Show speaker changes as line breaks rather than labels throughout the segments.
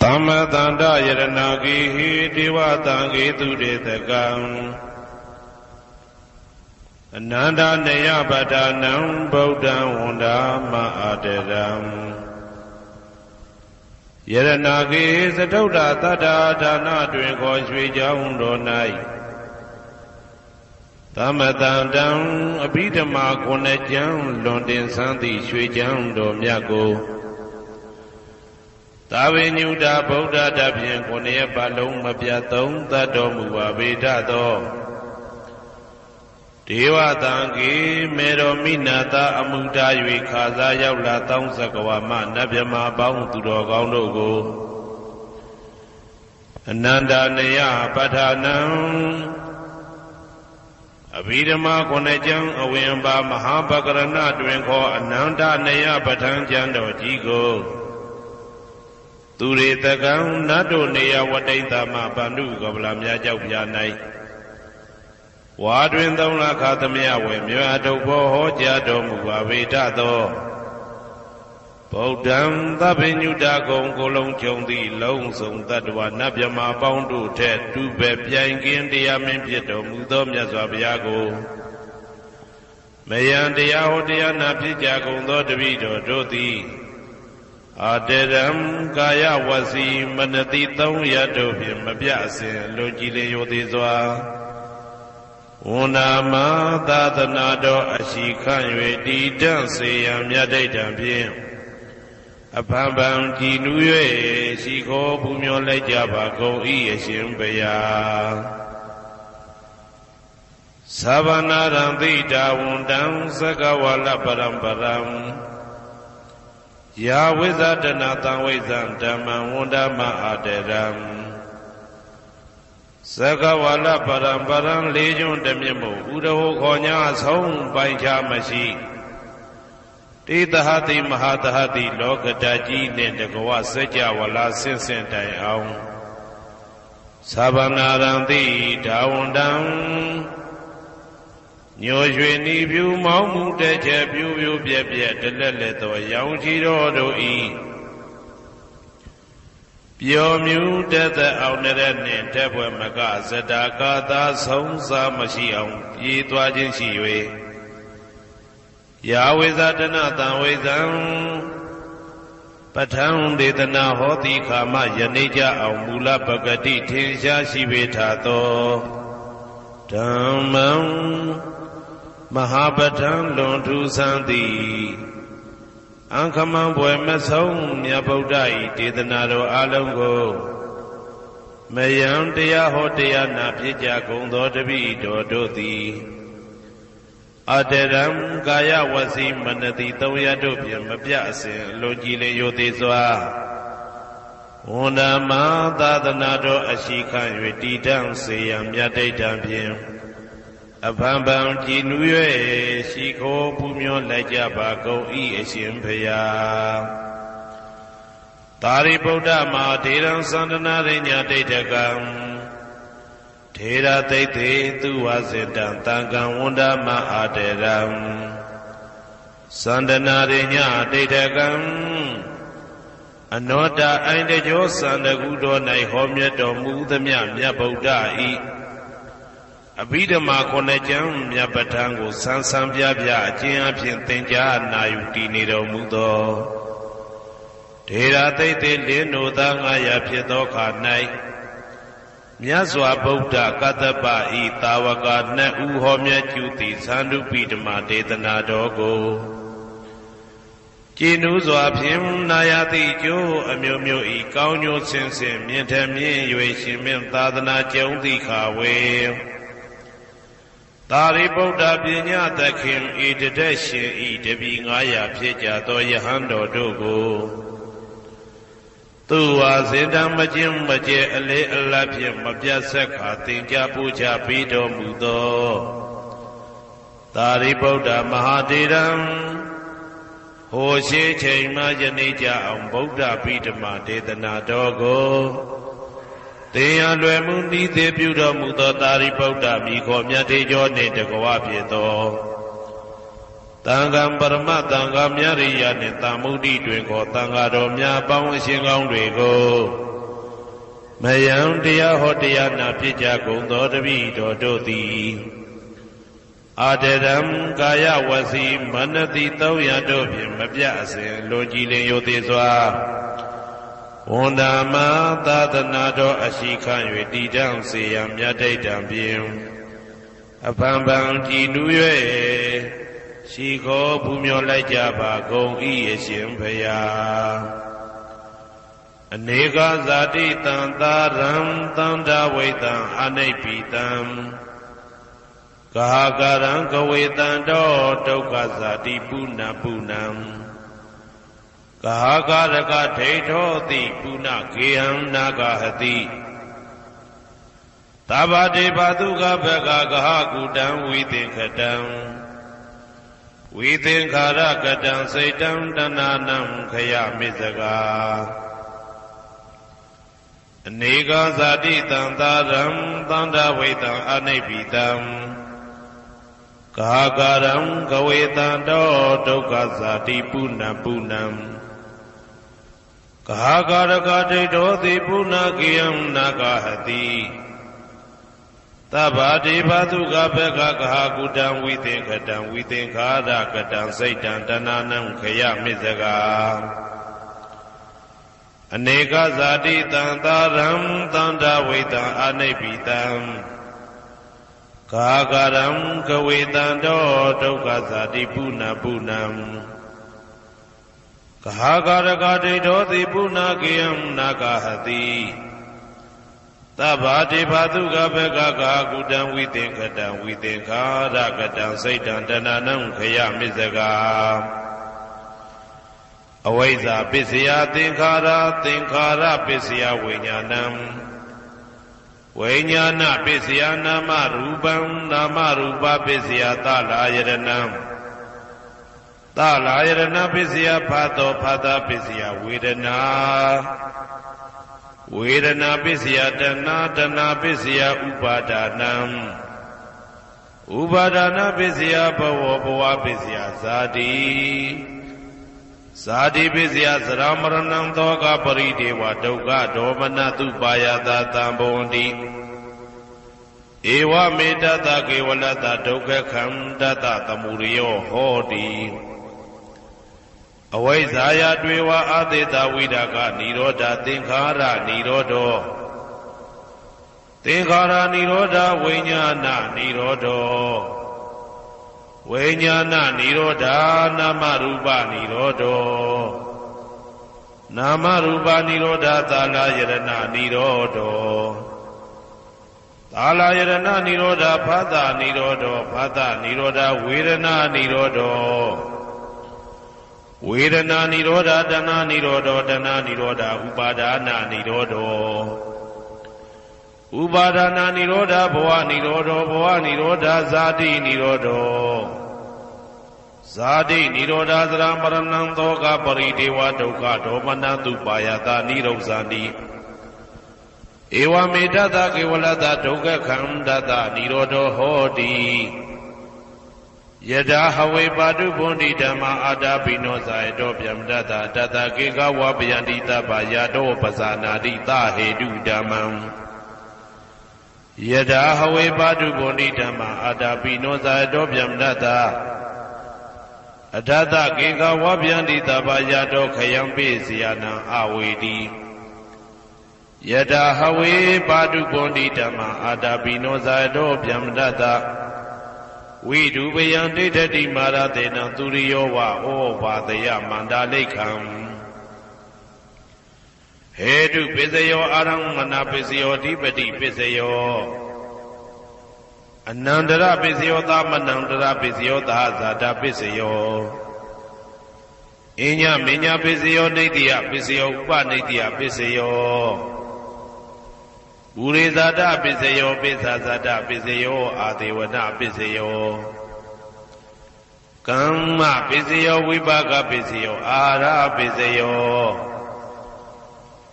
Tama tanda yaranagi dewa tangi tudetagam Ananda neya badanam Buddha wanda ma'adaram Yaranagi satauda tada dana dwenko shwijang donai Tama tandam abhidama konajang londin santi shwijang do myago Tavinyuda Buddha Dabyan Konya Balong Mabyatung Tadom Vavitado Deva Tangi Mero Minata Amuda Yuikaza Yaula Tong Sakawama Nabyama Bang Turo Gaunogo Ananda Naya Patanam Abhidama Konajang Awemba Mahabakarana Dwenko Ananda Naya Patan Jando Jigo Turetagam Nado Neya Wadaitama Bandu Gablamya Jauyanai Wadwin Dona Katamia Wemyado Hoja Domu Avitado Bodam Tabinuda Gong Golong Jondi Long Song Tadwa Nabyama Boundu Ted Dube Piangin Diamin Pieto Mudom Yazabiago Mayan Diahodia Napijago Dodavido Dodi Aderam Kaya Wasi Manati Tong Yadobim Mabiasin Lojile Yodizwa Unama Tatanado Ashikan Yedi Danse Yamyadaitan Pim Apambam Kinuye Shiko Pumyo Lejaba Go Iyashim Baya Savanaram Dita Wundam Sakawala Param Ya Wizardana Tawizan Dhamma Wundama Aderam Sakawala Param Legion Demimu Udaho Konya Song Bancha Mashi Titahati Mahatahati Lokadaji Nendagawa Sajawala Sinsen Dai Aung Sabanaranti Dawundam Nyoshweni View Mamu Deche View Biabia Deleleto Yaunchiro Doi Piomu Deta Auneren Tepwe Maga Zadaka Songsa Mashiam Yitwajin Shiwe Yahwezadana Tawezam Patang Detana Hoti Kama Yanija Aumula Bagati Tinsha Shivetato Dhammam Mahabatan Lontu Santi Ankaman Boemasong Yabodai Tidanado Alongo Mayam Dea Hotea Napija Gondo Devi Dodoti Aderam Gaya Wasi Manati Toyadopiam Mabiasin Lojile Yodizwa Unama Tadanado Ashikan Yedidam Sayam Yadaitam Pim Abambam Jinuye Shiko Pumyo Lajaba Go Iyashim Paya Tari Buddha Ma Deram Sandana Rinya Detagam Tera Tete Tuwazidan Tangan Wunda Ma Aderam Sandana Rinya Detagam Anoda Aindejo Sandagudo Nai Homya Domu Damya Mya Buddha I Abhidama Konajam Yapatango Sansam Byabya Jian Tenja Nayuti Nido Mudo Tera Tete Lino Dangaya Piedoka Nai Myazwa Buddha Katapa I Tawaka Ne Uhomya Juti Sandu Pidama Detana Dogo Jinuzwa Pim Nayati Jo Amyomyo I Kaunyo Sensen Mientamien Yueshimim Tadana Jondi Kawe Tari Buddha Pinya Takim Idadeshin Idabi Ngaya Pija Do Yahando Dogo Tuwa Zindam Majim Maje Ale Alapim Mabjasaka Tinja Puja Pido Mudo Tari Buddha Mahadiram Hoshe Chema Janija Buddha Pidama Dedana Dogo Deya Lwemundi Debuda Muda Tari Buddha Miko Myate Jone Dagawa Pieto Tangam Parama Tangam Yari Yanin Tamudi Dwinko Tangado Mya Pang Singong Dwinko မယံတရားဟောတရားနာဖြစ်ကြကုန်သောတပည့်တော်တို့သည်အာတရံကာယဝစီမနတိ300တို့ဖြင့်မပြတ်အစဉ်လွန်ကြည်လင်ယိုသေးစွာဝန်တာမသာသနာတော်အရှိခံ၍တည်တံ့စေရန်မြတ်တိတ်တံဖြင့်အဖန်ဖန်ကြည်နူး၍ရှိခေါ်ပူမျောလိုက်ကြပါကုန်၏အရှင်ဘုရားအနေကဇာတိတံသာရံသန္တာဝိတံအနိဗ္ဗိတံကာကရံကဝေတံတောဒုက္ခဇာတိပုဏ္ဏပုဏ္ဏံကာကရကဒိဋ္ဌောတိပုဏ္ဏဂေဟံနာဂဟတိသဗ္ဗတေဘသုကဘဂဂဟကုတံဝိသင်္ခတံဝိသင်္ခာရကတံစိတ်တံတဏနံခယမိစကာအနေကဇာတိတံသာရံသန္တာဝိတံအနိဗ္ဗိတံကာကရံကဝေတံတောဒုက္ခဇာတိပုဏ္ဏပုဏ္ဏံကာကရကဒိဋ္ဌောတိပုဏ္ဏကေယံနာဂဟတိသဗ္ဗတေဘသုကဘဂဂဟကုတံဝိသင်္ခတံဝိသင်္ခာရကတံစိတ်တံတဏနံခယမိစကာအနေကဇာတိတံသာရံသန္တာဝိတံအနိဗ္ဗိတံကာကရံကဝေတံတောဒုက္ခဇာတိပုဏ္ဏပုဏ္ဏံကာကရကဒိဋ္ဌောတိပုဏ္ဏကေယံနာဂဟတိသဗ္ဗတေဘသုကဘဂဂကုတံဝိသင်္ခတံဝိသင်္ခာရကတံစိတ်တံတဏနံခယမိစကာအဝိဇ္ဇာပစ္စယသင်္ခါရသင်္ခါရပစ္စယဝိညာဏံဝိညာဏပစ္စယနာမရူပံနာမရူပပစ္စယသလာယရဏံသလာယရဏပစ္စယဖာတောဖာတာပစ္စယဝေဒနာဝေဒနာပစ္စယတဏတဏပစ္စယဥပါဒာနံဥပါဒနာပစ္စယဘဝဘဝပစ္စယဇာတိဇာတိပစ္စယသရမရဏံသောကပရိဒေဝဒုက္ခဒေါမနတုပါယတာတံဘဝန္တိဧဝမေတ္တကေဝလတ္တဒုက္ခခန္တတသမုရိယောဟောတိအဝိဇ္ဇာယတွေဝအာသေတဝိဒါကနိရောဓသင်္ခါရနိရောဓောသင်္ခါရနိရောဓဝိညာဏနိရောဓောဝိညာဏနိရောဓနာမရူပနိရောဓောနာမရူပနိရောဓသာလယရဏနိရောဓောသာလယရဏနိရောဓဖသနိရောဓောဖသနိရောဓဝေဒနာနိရောဓောဝေဒနာနိရောဓတဏနိရောဓတဏနိရောဓဥပါဒနာနိရောဓဥပါဒနာနိရောဓဘဝနိရောဓဘဝနိရောဓဇာတိနိရောဓဇာတိနိရောဓသရမရဏံသောကပရိဒေဝဒုက္ခဒေါမနတုပါယတာနိရောဇာတိဧဝမေတ္တကေဝလတ္တဒုက္ခခန္တတနိရောဓဟောတိယဒဟဝေပါတုဗုန်တိဓမ္မာအာတာပိနောဇာယတောဗျမတတတတကေကဝပယန္တိတပယာတောပဇာနာတိသဟေတုဓမ္မံယဒဟဝေပါတုဗုန်တိဓမ္မာအာတာပိနောဇာယတောဗျမတတအထတကေကဝပယန္တိတပယာတောခယံပိစီယနံအဝေတိယဒဟဝေပါတုဗုန်တိဓမ္မာအာတာပိနောဇာယတောဗျမတတဝိဒုပယံဒိဋ္ဌတိမာရတေနံသူရိယောဝဩဘာတယမန္တာလိခံဟေတုပစ္စယောအာရံမနာပစ္စယောဓိပတိပစ္စယောအနန္တရပစ္စယောသမနန္တရပစ္စယောသာဇာတာပစ္စယောအညမညပစ္စယောနေတိယပစ္စယောဥပနေတိယပစ္စယောဘူရိဇာတပစ္စယောပိစ္ဆာဇာတပစ္စယောအာဒေဝနပစ္စယောကမ္မပစ္စယောဝိပါကပစ္စယောအာရပစ္စယော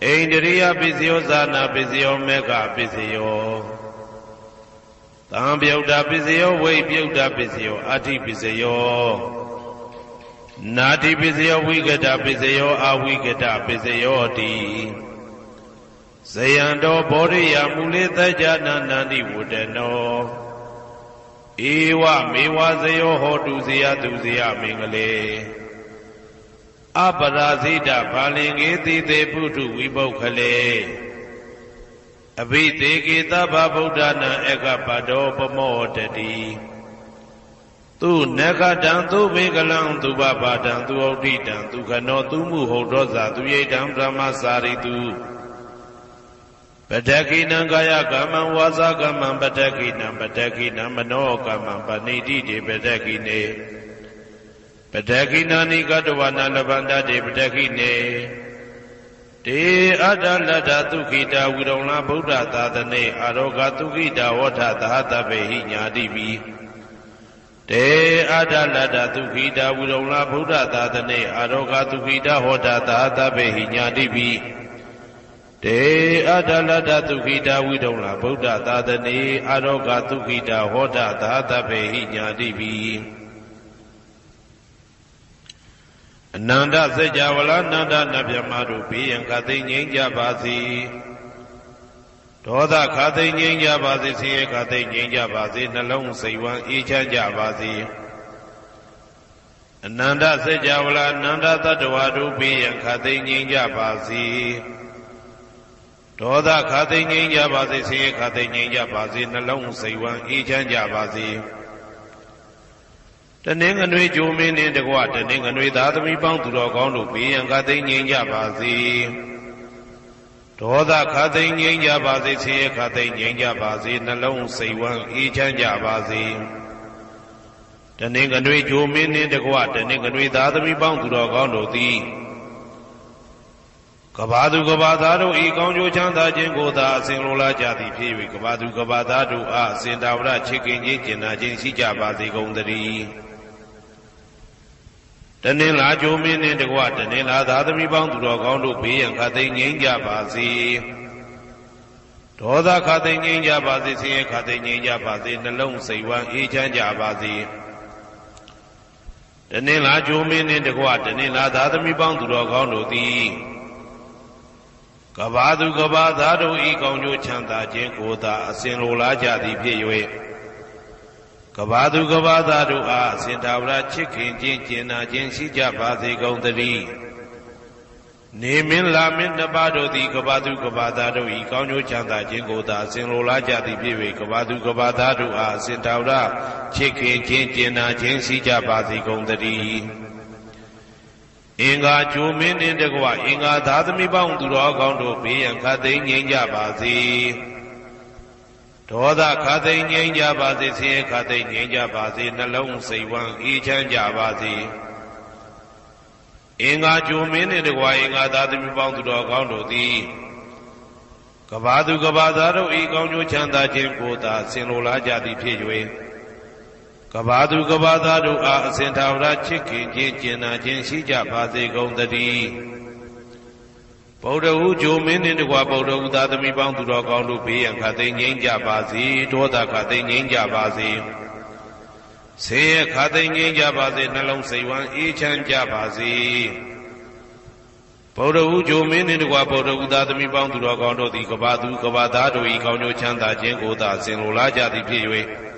ဣန္ဒရိယပစ္စယောဇာနာပစ္စယောမေဃပစ္စယောသံပြုတ်တာပစ္စယောဝိပြုတ်တာပစ္စယောအာတိပစ္စယောနာတိပစ္စယောဝိကတပစ္စယောအာဝိကတပစ္စယောတိ ဇယံတော်ဘောရိယမူလေသကြနာနန္တိဝတ္တနောဧဝမေဝဇယောဟောတုဇယတုဇယမင်္ဂလေအပရာဇိတဘာလင်္ကေတိတေပုထုဝိပုခ္ခလေအဘိသေကေသဗ္ဗဗုဒ္ဓနာဧကပတောပမောတတိသူနခတံသူဘေကလံသူဘဘာတံသူဩဋ္ဌိတံသူခနောသူမှုဟုတ်သောဇာသူယိတံဗြဟ္မစာရိတုပတ္တကိနံကာယကမ္မံဝါစာကမ္မံပတ္တကိနံပတ္တကိနံမနောကမ္မံပဏိတိတေပတ္တကိနေပတ္တကိနာနိကတဝနာလဗန္တတေပတ္တကိနေတေအတ္တလတ္တသုခိတာဝိရုံလဗုဒ္ဓသာသနေအာရောဂသုခိတာဝဋ္ဌသဟတဗေဟိညာတိပိတေအတ္တလတ္တသုခိတာဝိရုံလဗုဒ္ဓသာသနေအာရောဂသုခိတာဟောတာသဟတဗေဟိညာတိပိတေအတ္တလတ္တသုခိတာဝိရုံလဗုဒ္ဓသာသနေအာရောဂသုခိတာဟောတာသဟတဗေဟိညာတိပိအနန္တစัจ java လာနန္ဒနဗျမတို့ဘေးရန်ခသိငြိမ်းကြပါစေဒေါသခသိငြိမ်းကြပါစေဆင်းရဲခသိငြိမ်းကြပါစေနှလုံးစိတ်ဝမ်းအေးချမ်းကြပါစေအနန္တစัจ java လာနန္ဒတတ္တဝါတို့ဘေးရန်ခသိငြိမ်းကြပါစေဒေါသခသိငြိမ်းကြပါစေဆင်းရဲခသိငြိမ်းကြပါစေနှလုံးစိတ်ဝမ်းအေးချမ်းကြပါစေတနင်္ဂနွေဂျိုမင်းနှင့်တကွတနင်္ဂနွေသားသမီးပေါင်းသူတော်ကောင်းတို့ဘေးရန်ခသိငြိမ်းကြပါစေဒေါသခသိငြိမ်းကြပါစေဆင်းရဲခသိငြိမ်းကြပါစေနှလုံးစိတ်ဝမ်းအေးချမ်းကြပါစေတနင်္ဂနွေဂျိုမင်းနှင့်တကွတနင်္ဂနွေသားသမီးပေါင်းသူတော်ကောင်းတို့သည်ကဘာသူကဘာသားတို့ဤကောင်းကျိုးချမ်းသာခြင်းကိုသာအစဉ်လိုလားကြသည်ဖြစ်၍ကဘာသူကဘာသားတို့အားအစဉ်တာဝရချစ်ခင်ခြင်းကျင်နာခြင်းရှိကြပါစေကုန်သတည်းတနင်္လာဂျိုမင်းနှင့်တကွတနင်္လာသားသမီးပေါင်းသူတော်ကောင်းတို့ဘေးရန်ခသိငြိမ်းကြပါစေဒေါသခသိငြိမ်းကြပါစေဆင်းရဲခသိငြိမ်းကြပါစေနှလုံးစိတ်ဝမ်းအေးချမ်းကြပါစေတနင်္လာဂျိုမင်းနှင့်တကွတနင်္လာသားသမီးပေါင်းသူတော်ကောင်းတို့သည်ကဘာသူကဘာသားတို့ဤကောင်းကျိုးချမ်းသာခြင်းကိုသာအစဉ်လိုလားကြသည်ဖြစ်၍ကဘာသူကဘာသားတို့အားအစဉ်တာဝရချစ်ခင်ခြင်းကျင်နာခြင်းရှိကြပါစေကုန်သတည်းနေမင်းလာမင်းတပါးတို့သည်ကဘာသူကဘာသားတို့ဤကောင်းကျိုးချမ်းသာခြင်းကိုသာအစဉ်လိုလားကြသည်ဖြစ်၍ကဘာသူကဘာသားတို့အားအစဉ်တာဝရချစ်ခင်ခြင်းကျင်နာခြင်းရှိကြပါစေကုန်သတည်းအင်္ဂါဂျိုမင်းနှင့်တကွအင်္ဂါသားသမီးပေါင်းသူတော်ကောင်းတို့ဘေးရန်ခသိငြိမ်းကြပါစေဒေါသခသိငြိမ်းကြပါစေဆင်းရဲခသိငြိမ်းကြပါစေနှလုံးစိတ်ဝမ်းအေးချမ်းကြပါစေအင်္ဂါဂျိုမင်းနှင့်တကွအင်္ဂါသားသမီးပေါင်းသူတော်ကောင်းတို့သည်ကဘာသူကဘာသားတို့ဤကောင်းကျိုးချမ်းသာခြင်းကိုသာဆင်လိုလားကြသည်ဖြစ်၍ကဘာသူကဘာသားတို့အားအစဉ်ထာဝရချစ်ခင်ခြင်းကျင်နာခြင်းရှိကြပါစေကုန်သတည်းဗုဒ္ဓဟူဂျိုမင်းနှင့်တကွဗုဒ္ဓဟူသားသမီးပေါင်းသူတော်ကောင်းတို့ဘေးရန်ခသိငြိမ်းကြပါစေဒေါသခသိငြိမ်းကြပါစေဆင်းရဲခသိငြိမ်းကြပါစေနှလုံးစိတ်ဝမ်းအေးချမ်းကြပါစေဗုဒ္ဓဟူဂျိုမင်းနှင့်တကွဗုဒ္ဓဟူသားသမီးပေါင်းသူတော်ကောင်းတို့သည်ကဘာသူကဘာသားတို့ဤကောင်းကျိုးချမ်းသာခြင်းကိုသာဆင်လိုလားကြသည်ဖြစ်၍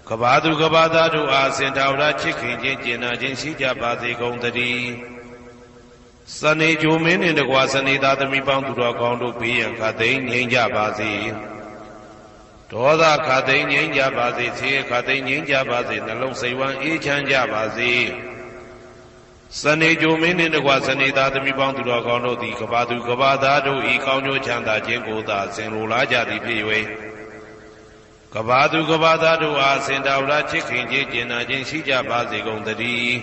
ကဘာသူကဘာသားတို့အားစင်တာဝရချစ်ခင်ခြင်းကျင်နာခြင်းရှိကြပါစေကုန်သတည်းစနေဂျိုမင်းနှင့်တကွစနေသားသမီးပေါင်းသူတော်ကောင်းတို့ဘေးရန်ခသိငြိမ်းကြပါစေဒေါသခသိငြိမ်းကြပါစေဆင်းရဲခသိငြိမ်းကြပါစေနှလုံးစိတ်ဝမ်းအေးချမ်းကြပါစေစနေဂျိုမင်းနှင့်တကွစနေသားသမီးပေါင်းသူတော်ကောင်းတို့သည်ကဘာသူကဘာသားတို့ဤကောင်းကျိုးချမ်းသာခြင်းကိုသာဆင်လိုလားကြသည်ဖြစ်၍ကဘာသူကဘာသားတို့အားစင်တာဝရချစ်ခင်ခြင်းကျင်နာခြင်းရှိကြပါစေကုန်သတည်း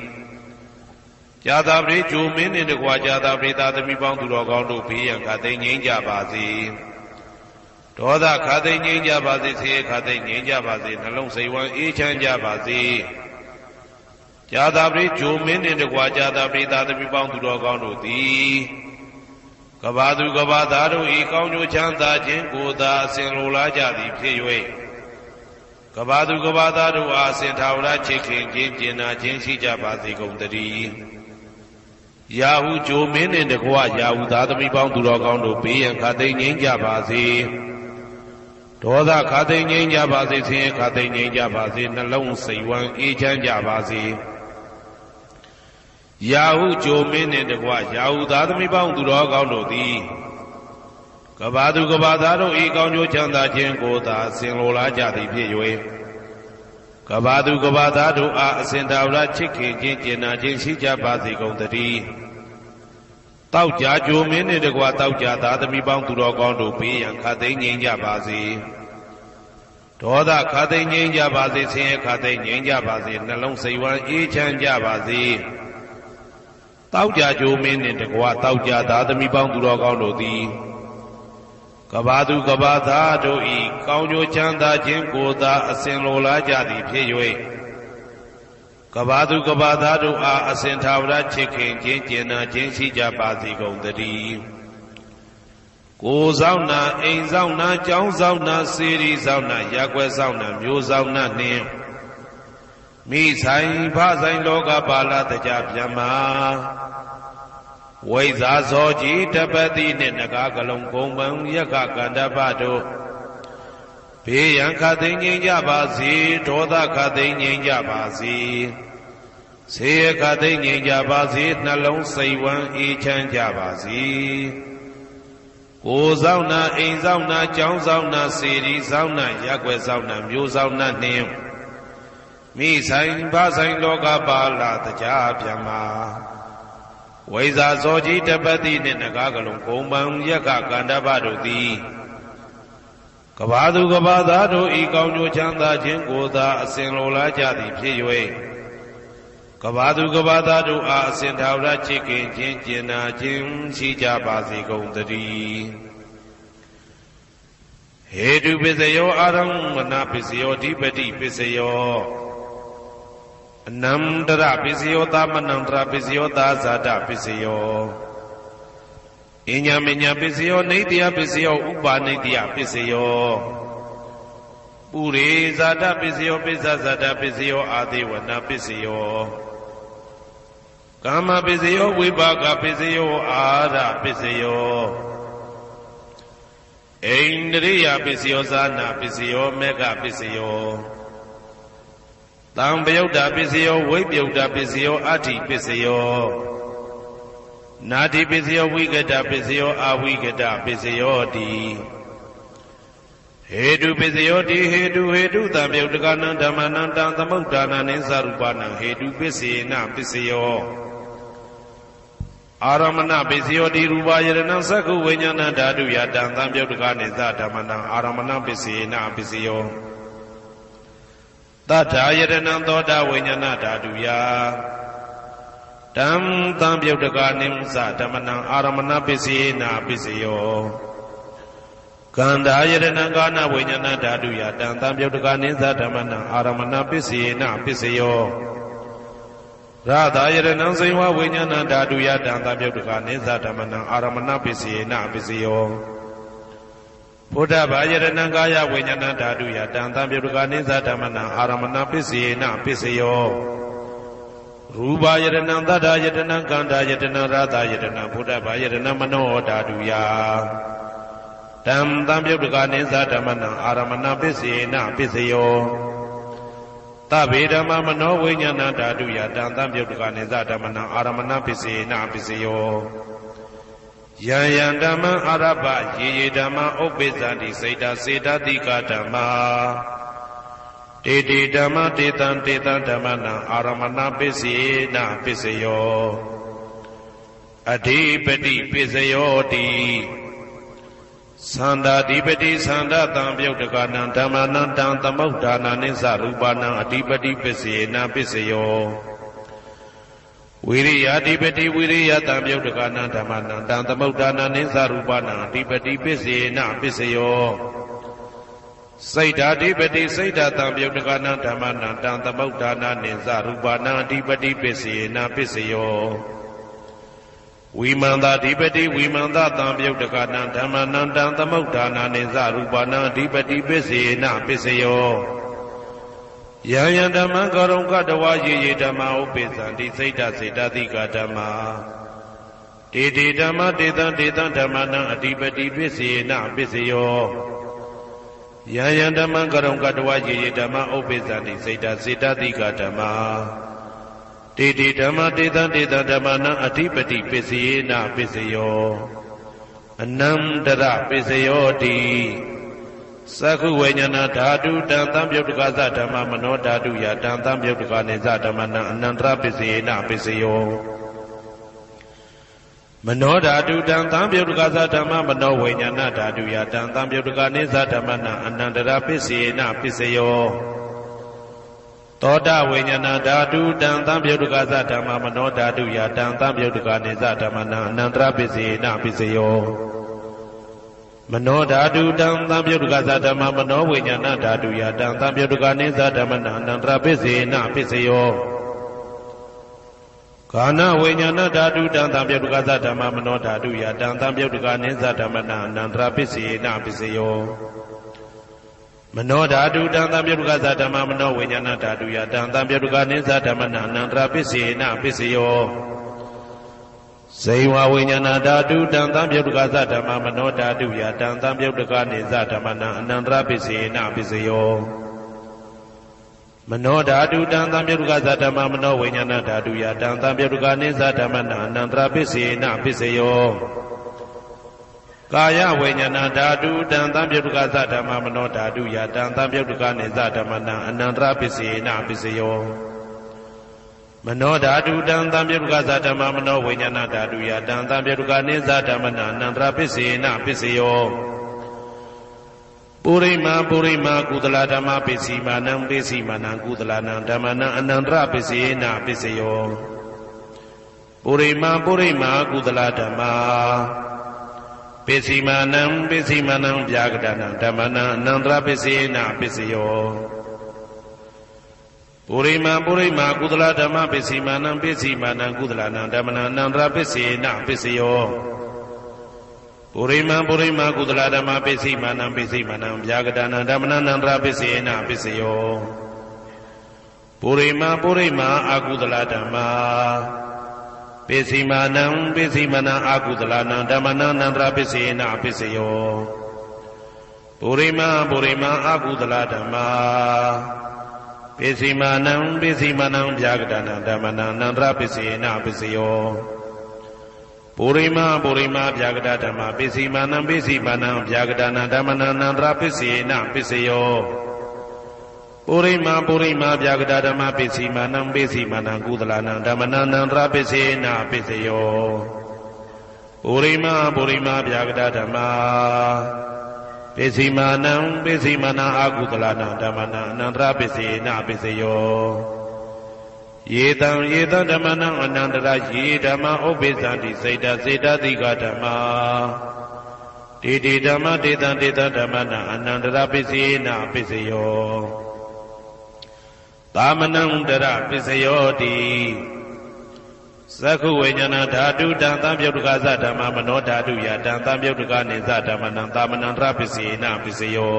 ဇာတာပရိဂျိုမင်းနှင့်တကွာဇာတာပရိသားသမီးပေါင်းသူတော်ကောင်းတို့ဘေးရန်ခသိငြိမ်းကြပါစေဒေါသခသိငြိမ်းကြပါစေဆင်းရဲခသိငြိမ်းကြပါစေနှလုံးစိတ်ဝမ်းအေးချမ်းကြပါစေဇာတာပရိဂျိုမင်းနှင့်တကွာဇာတာပရိသားသမီးပေါင်းသူတော်ကောင်းတို့သည်ကဘာသူကဘာသားတို့ဤကောင်းကျိုးချမ်းသာခြင်းကိုသာအစဉ်လိုလားကြသည်ဖြစ်၍ကဘာသူကဘာသားတို့အားစင်ထာဝရချစ်ခင်ခြင်းကျင်နာခြင်းရှိကြပါစေကုန်သတည်း ရာဟုဂျိုမင်းနှင့်တကွရာဟုသားသမီးပေါင်းသူတော်ကောင်းတို့ဘေးရန်ခါသိမ်းငြိမ်းကြပါစေဒေါသခါသိမ်းငြိမ်းကြပါစေဆင်းရဲခါသိမ်းငြိမ်းကြပါစေနှလုံးစိတ်ဝမ်းအေးချမ်းကြပါစေရာဟုဂျိုမင်းနှင့်တကွရာဟုသားသမီးပေါင်းသူတော်ကောင်းတို့သည်ကဘာသူကဘာသားတို့ဤကောင်းကျိုးချမ်းသာခြင်းကိုသာဆင်လိုလားကြသည်ဖြစ်၍ကဘာသူကဘာသားတို့အားအစဉ်သာဝရချစ်ခင်ခြင်းကျင်နာခြင်းရှိကြပါစေကုန်သတည်းတောက်ကြကြိုမင်းနှင့်တကွတောက်ကြသားသမီးပေါင်းသူတော်ကောင်းတို့ဘေးရန်ခါသိမ်းငြိမ်းကြပါစေဒေါသခါသိမ်းငြိမ်းကြပါစေဆင်းရဲခါသိမ်းငြိမ်းကြပါစေနှလုံးစိတ်ဝမ်းအေးချမ်းကြပါစေတောက်ကြကြိုမင်းနှင့်တကွတောက်ကြသားသမီးပေါင်းသူတော်ကောင်းတို့သည်ကဘာသူကဘာသားတို့ဤကောင်းကျိုးချမ်းသာခြင်းကိုသာအစဉ်လိုလားကြသည်ဖြစ်၍ကဘာသူကဘာသားတို့အားအစဉ်သာဝရချစ်ခင်ခြင်းကျင်နာခြင်းရှိကြပါစေကုန်သတည်းကိုယ်ဆောင်နာအိမ်ဆောင်နာကျောင်းဆောင်နာစေရီဆောင်နာရပ်ကွက်ဆောင်နာမျိုးဆောင်နာနှင့်မိဆိုင်ဖဆိုင်လောကပါဠတကြဗျမဝိဇာဇောကြီးတပတိနှင့်နဂါကလုံးကုံပံယက္ခကန္တပတို့ဘေးရန်ခါသိမ်းငြိမ်းကြပါစေဒေါသခါသိမ်းငြိမ်းကြပါစေဆေးရခါသိမ်းငြိမ်းကြပါစေနှလုံးစိတ်ဝမ်းအေးချမ်းကြပါစေကိုယ်ဆောင်နာအိမ်ဆောင်နာကျောင်းဆောင်နာစေရီဆောင်နာရပ်ကွက်ဆောင်နာမျိုးဆောင်နာနှင့်မိဆိုင်ဖဆိုင်လောကပါဠတကြဗျမဝိဇာဇောကြီးတပတိနှင့်နဂါကလုံးဂုံပံယက္ခကန္တပတို့သည်ကဘာသူကဘာသားတို့ဤကောင်းကျိုးချမ်းသာခြင်းကိုသာအစဉ်လိုလားကြသည်ဖြစ်၍ကဘာသူကဘာသားတို့အားအစဉ်သာဝရချစ်ခင်ခြင်းကျင်နာခြင်းရှိကြပါစေကုန်သတည်းဟေတုပစ္စယောအာရမဏပစ္စယောဓိပတိပစ္စယောအနန္တရပစ္စယောသမနန္တရပစ္စယောသာဇာတပစ္စယောအညမညပစ္စယောနေတယပစ္စယောဥပါနေတယပစ္စယောပုရိဇာတပစ္စယောပိစ္ဆဇာတပစ္စယောအာသေဝနာပစ္စယောကာမပစ္စယောဝိပါကပစ္စယောအာရပစ္စယောဣန္ဒရိယပစ္စယောဇာနာပစ္စယောမေဃပစ္စယောသံပယုတ်တာပစ္စယောဝိပယုတ်တာပစ္စယောအဋ္ဌိပစ္စယောနာတိပစ္စယောဝိကတပစ္စယောအဝိကတပစ္စယောတိဟေတုပစ္စယောတိဟေတုသံပယုတ်တကနံဓမ္မနံတံသမုဋ္ဌာနံနိသရူပနံဟေတုပစ္စေနပစ္စယောအာရမဏပစ္စယောတိရူပယရဏံသက္ခုဝိညာဏဓာတုယတံသံပယုတ်တကနိသဓမ္မနံအာရမဏပစ္စေနပစ္စယောသတ္ထာယရဏံသောတာဝိညာဏဓာတုယတံသံပယုတ်တကနိသဓမ္မနံအာရမဏပစ္စေနပစ္စယောကန္တာယရဏံကာနဝိညာဏဓာတုယတံသံပယုတ်တကနိသဓမ္မနံအာရမဏပစ္စေနပစ္စယောရတာယရဏံဇိဝဝိညာဏဓာတုယတံသံပယုတ်တကနိသဓမ္မနံအာရမဏပစ္စေနပစ္စယောဘုဒ္ဓဘာယရဏံကာယဝိညာဏဓာတုယတံသံပယုတ်တကနိသဓမ္မနံအာရမဏပစ္စေနပစ္စယောရူပယရဏံသတ္တယတနံကန္တာယတနံရတာယတနံဘုဒ္ဓဘာယရဏံမနောဓာတုယတံသံပယုတ်တကနိသဓမ္မနံအာရမဏပစ္စေနပစ္စယောသဗ္ဗေဓမ္မမနောဝိညာဏဓာတုယတံသံပယုတ်တကနိသဓမ္မနံအာရမဏပစ္စေနပစ္စယောယံယံဓမ္မအာရပယေယေဓမ္မဥပ္ပိသန္တိစေတစေတတိကဓမ္မာတေတိဓမ္မတေတံဓမ္မနံအာရမဏပစ္စေနပစ္စယောအဓိပတိပစ္စယောတိသန္တာဓိပတိသန္တာတံပယုတ်တကနံဓမ္မနံတံသမုဋ္ဌာနနိသရူပနံအဓိပတိပစ္စေနပစ္စယောဝိရိယဓိပတိဝိရိယတံပယုတ်တကနံဓမ္မနံတံသမုဋ္ဌာနနိသရူပနံအဓိပတိပစ္စေနပစ္စယောစိတ်ဓာဓိပတိစိတ်ဓာတံပယုတ်တကနံဓမ္မနံတံသမုဋ္ဌာနနိသရူပနံအဓိပတိပစ္စေနပစ္စယောဝိမန္တဓိပတိဝိမန္တတံပယုတ်တကနံဓမ္မနံတံသမုဋ္ဌာနနိသရူပနံအဓိပတိပစ္စေနပစ္စယောယံယံဓမ္မံကရုံကတဝါယေယေဓမ္မဥပ္ပိသန္တိစိတ်ဓာစေတသိကဓမ္မာ တေတေဓမ္မတေတံတေတံဓမ္မနံအဓိပတိပစ္စေနပစ္စယောယံယံဓမ္မံကရုံကတဝယေယေဓမ္မဥပ္ပိသန္တိစေတစေတတိကဓမ္မာတေတေဓမ္မတေတံတေတံဓမ္မနံအဓိပတိပစ္စေနပစ္စယောအနန္တရပစ္စယောတိသက္ခုဝိညာဏဓာတုတံသံပြုတ်တကသဓမ္မမနောဓာတုယတံသံပြုတ်တကနေသဓမ္မနံအနန္တရပစ္စေနပစ္စယောမနောဓာတုတံသံပြုတ်တကသဓမ္မမနောဝိညာဏဓာတုယတံသံပြုတ်တကနေသဓမ္မနံအနန္တရပစ္စေနပစ္စယောသောတဝိညာဏဓာတုတံသံပြုတ်တကသဓမ္မမနောဓာတုယတံသံပြုတ်တကနေသဓမ္မနံအနန္တရပစ္စေနပစ္စယောမနောဓာတုတံသံပြုတ်တကသဓမ္မမနောဝိညာဏဓာတုယတံသံပြုတ်တကနေသဓမ္မနံအနန္တရပစ္စေနပစ္စယောကာနဝိညာဏဓာတုတံသံပြုတ်တကသဓမ္မမနောဓာတုယတံသံပြုတ်တကနေသဓမ္မနံအနန္တရပစ္စေနပစ္စယောမနောဓာတုတံသံပြုတ်တကသဓမ္မမနောဝိညာဏဓာတုယတံသံပြုတ်တကနေသဓမ္မနံအနန္တရပစ္စေနပစ္စယောဇေဝဝိညာဏဓာတုတံသံပြုတ်တကသဓမ္မမနောဓာတုယတံသံပြုတ်တကနေသဓမ္မနံအနန္တရပစ္စေနပစ္စယောမနောဓာတုတံသံပြုတ်တကသဓမ္မမနောဝိညာဏဓာတုယတံသံပြုတ်တကနေသဓမ္မနံအနန္တရပစ္စေနပစ္စယောကာယဝိညာဏဓာတုတံသံပြုတ်တကသဓမ္မမနောဓာတုယတံသံပြုတ်တကနေသဓမ္မနံအနန္တရပစ္စေနပစ္စယောမနောဓာတုတံသံပြုတ်တကသဓမ္မမနောဝိညာဏဓာတုယတံသံပြုတ်တကနေသဓမ္မနံအနန္တရပစ္စေနပစ္စယောပုရိမာပုရိမာကုသလဓမ္မပစ္စည်းမာနံပစ္စည်းမာနံကုသလနံဓမ္မနံအနန္တရပစ္စေနပစ္စယောပုရိမာပုရိမာကုသလဓမ္မာပစ္စည်းမာနံပစ္စည်းမာနံဗျာကတနံဓမ္မနံအနန္တရပစ္စေနပစ္စယောပုရိမာပုရိမာကုသလဓမ္မပစ္စည်းမာနံပစ္စည်းမာနံကုသလနံဓမ္မနံအနန္တရပစ္စေနပစ္စယောပုရိမာပုရိမာကုသလဓမ္မပစ္စည်းမာနံပစ္စည်းမာနံဗျာကတနံဓမ္မနံအနန္တရပစ္စေနပစ္စယောပုရိမာပုရိမာအကုသလဓမ္မာပစ္စည်းမာနံပစ္စည်းမာနံအကုသလနံဓမ္မနံအနန္တရပစ္စေနပစ္စယောပုရိမာပုရိမာအကုသလဓမ္မာပစ္စည်းမာနံပစ္စည်းမာနံဗျာကတနံဓမ္မနံအနန္တရပစ္စေနပစ္စယောပုရိမာပုရိမာဗျာကတဓမ္မပစ္စည်းမာနံပစ္စည်းမာနံဗျာကတနံဓမ္မနံအနန္တရပစ္စေနပစ္စယောပုရိမာပုရိမာဗျာကတဓမ္မပစ္စည်းမာနံပစ္စည်းမာနံကုသလနံဓမ္မနံအနန္တရပစ္စေနပစ္စယောပုရိမာပုရိမာဗျာကတဓမ္မပစ္စည်းမာနံပစ္စည်းမာနံအကုသလနံဓမ္မနံအနန္တရပစ္စေနပစ္စယောယေတံယေတံဓမ္မနံအနန္တရယေဓမ္မဥပ္ပိသန္တိစေတစေတတိကဓမ္မာတေတေဓမ္မတေတံတေတံဓမ္မနံအနန္တရပစ္စေနပစ္စယောသာမနံတရပစ္စယောတိသက္ခုဝိညာဏဓာတုတံသံပြုတ်တကသဓမ္မမနောဓာတုယတံသံပြုတ်တကနေသဓမ္မနံသာမနံတရပစ္စေနပစ္စယော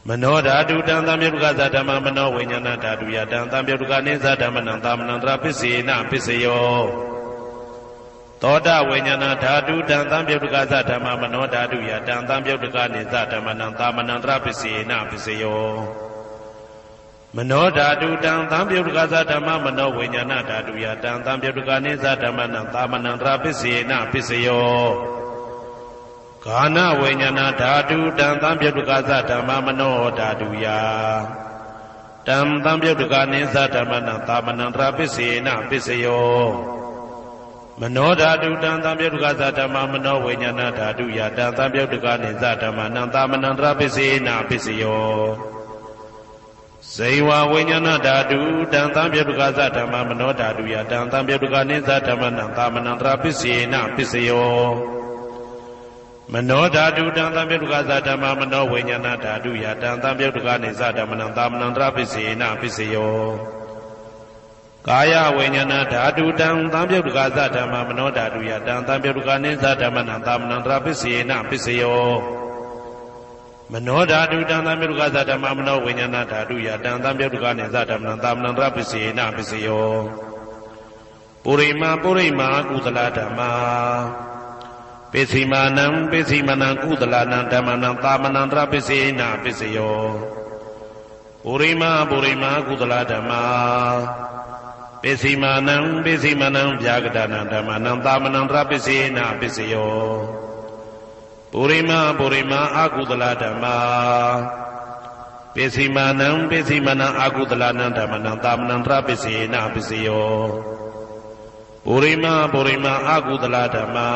မနောဓာတုတံသံပြုတ်တကသဓမ္မမနောဝိညာဏဓာတုယတံသံပြုတ်တကနေသဓမ္မနံသာမနံတရပစ္စေနပစ္စယောသောတဝိညာဏဓာတုတံသံပြုတ်တကသဓမ္မမနောဓာတုယတံသံပြုတ်တကနေသဓမ္မနံသာမနံတရပစ္စေနပစ္စယောမနောဓာတုတံသံပြုတ်တကသဓမ္မမနောဝိညာဏဓာတုယတံသံပြုတ်တကနေသဓမ္မနံသာမနံတရပစ္စေနပစ္စယောကာနဝိညာဏဓာတုတံသံပြုတ်တကသဓမ္မမနောဓာတုယတံသံပြုတ်တကနေသဓမ္မနံသာမနံတရပစ္စေနပစ္စယောမနောဓာတုတံသံပြုတ်တကသဓမ္မမနောဝိညာဏဓာတုယတံသံပြုတ်တကနေသဓမ္မနံသာမနံတရပစ္စေနပစ္စယောဇေဝဝိညာဏဓာတုတံသံပြုတ်တကသဓမ္မမနောဓာတုယတံသံပြုတ်တကနေသဓမ္မနံသာမနံတရပစ္စေနပစ္စယောမနောဓာတုတံသံပြုတ်တကသဓမ္မမနောဝိညာဏဓာတုယတံသံပြုတ်တကနေသဓမ္မနံသာမနံတရပစ္စေနပစ္စယောကာယဝိညာဏဓာတုတံသံပြုတ်တကသဓမ္မမနောဓာတုယတံသံပြုတ်တကနေသဓမ္မနံသာမနံတရပစ္စေနပစ္စယောမနောဓာတုတံသံပြုတ်တကသဓမ္မမနောဝိညာဏဓာတုယတံသံပြုတ်တကနေသဓမ္မနံသာမနံတရပစ္စေနပစ္စယော ပုရိမာကုသလဓမ္မာပိစိမာနံပိစိမနံကုသလနံဓမ္မနံသာမနံတရပိစေနပိစယောပုရိမာကုသလဓမ္မာပိစိမာနံပိစိမနံဗျာဂဒနံဓမ္မနံသာမနံတရပိစေနပိစယောပုရိမာအကုသလဓမ္မာပိစိမာနံပိစိမနံအကုသလနံဓမ္မနံသာမနံတရပိစေနပိစယောပုရိမာအကုသလဓမ္မာ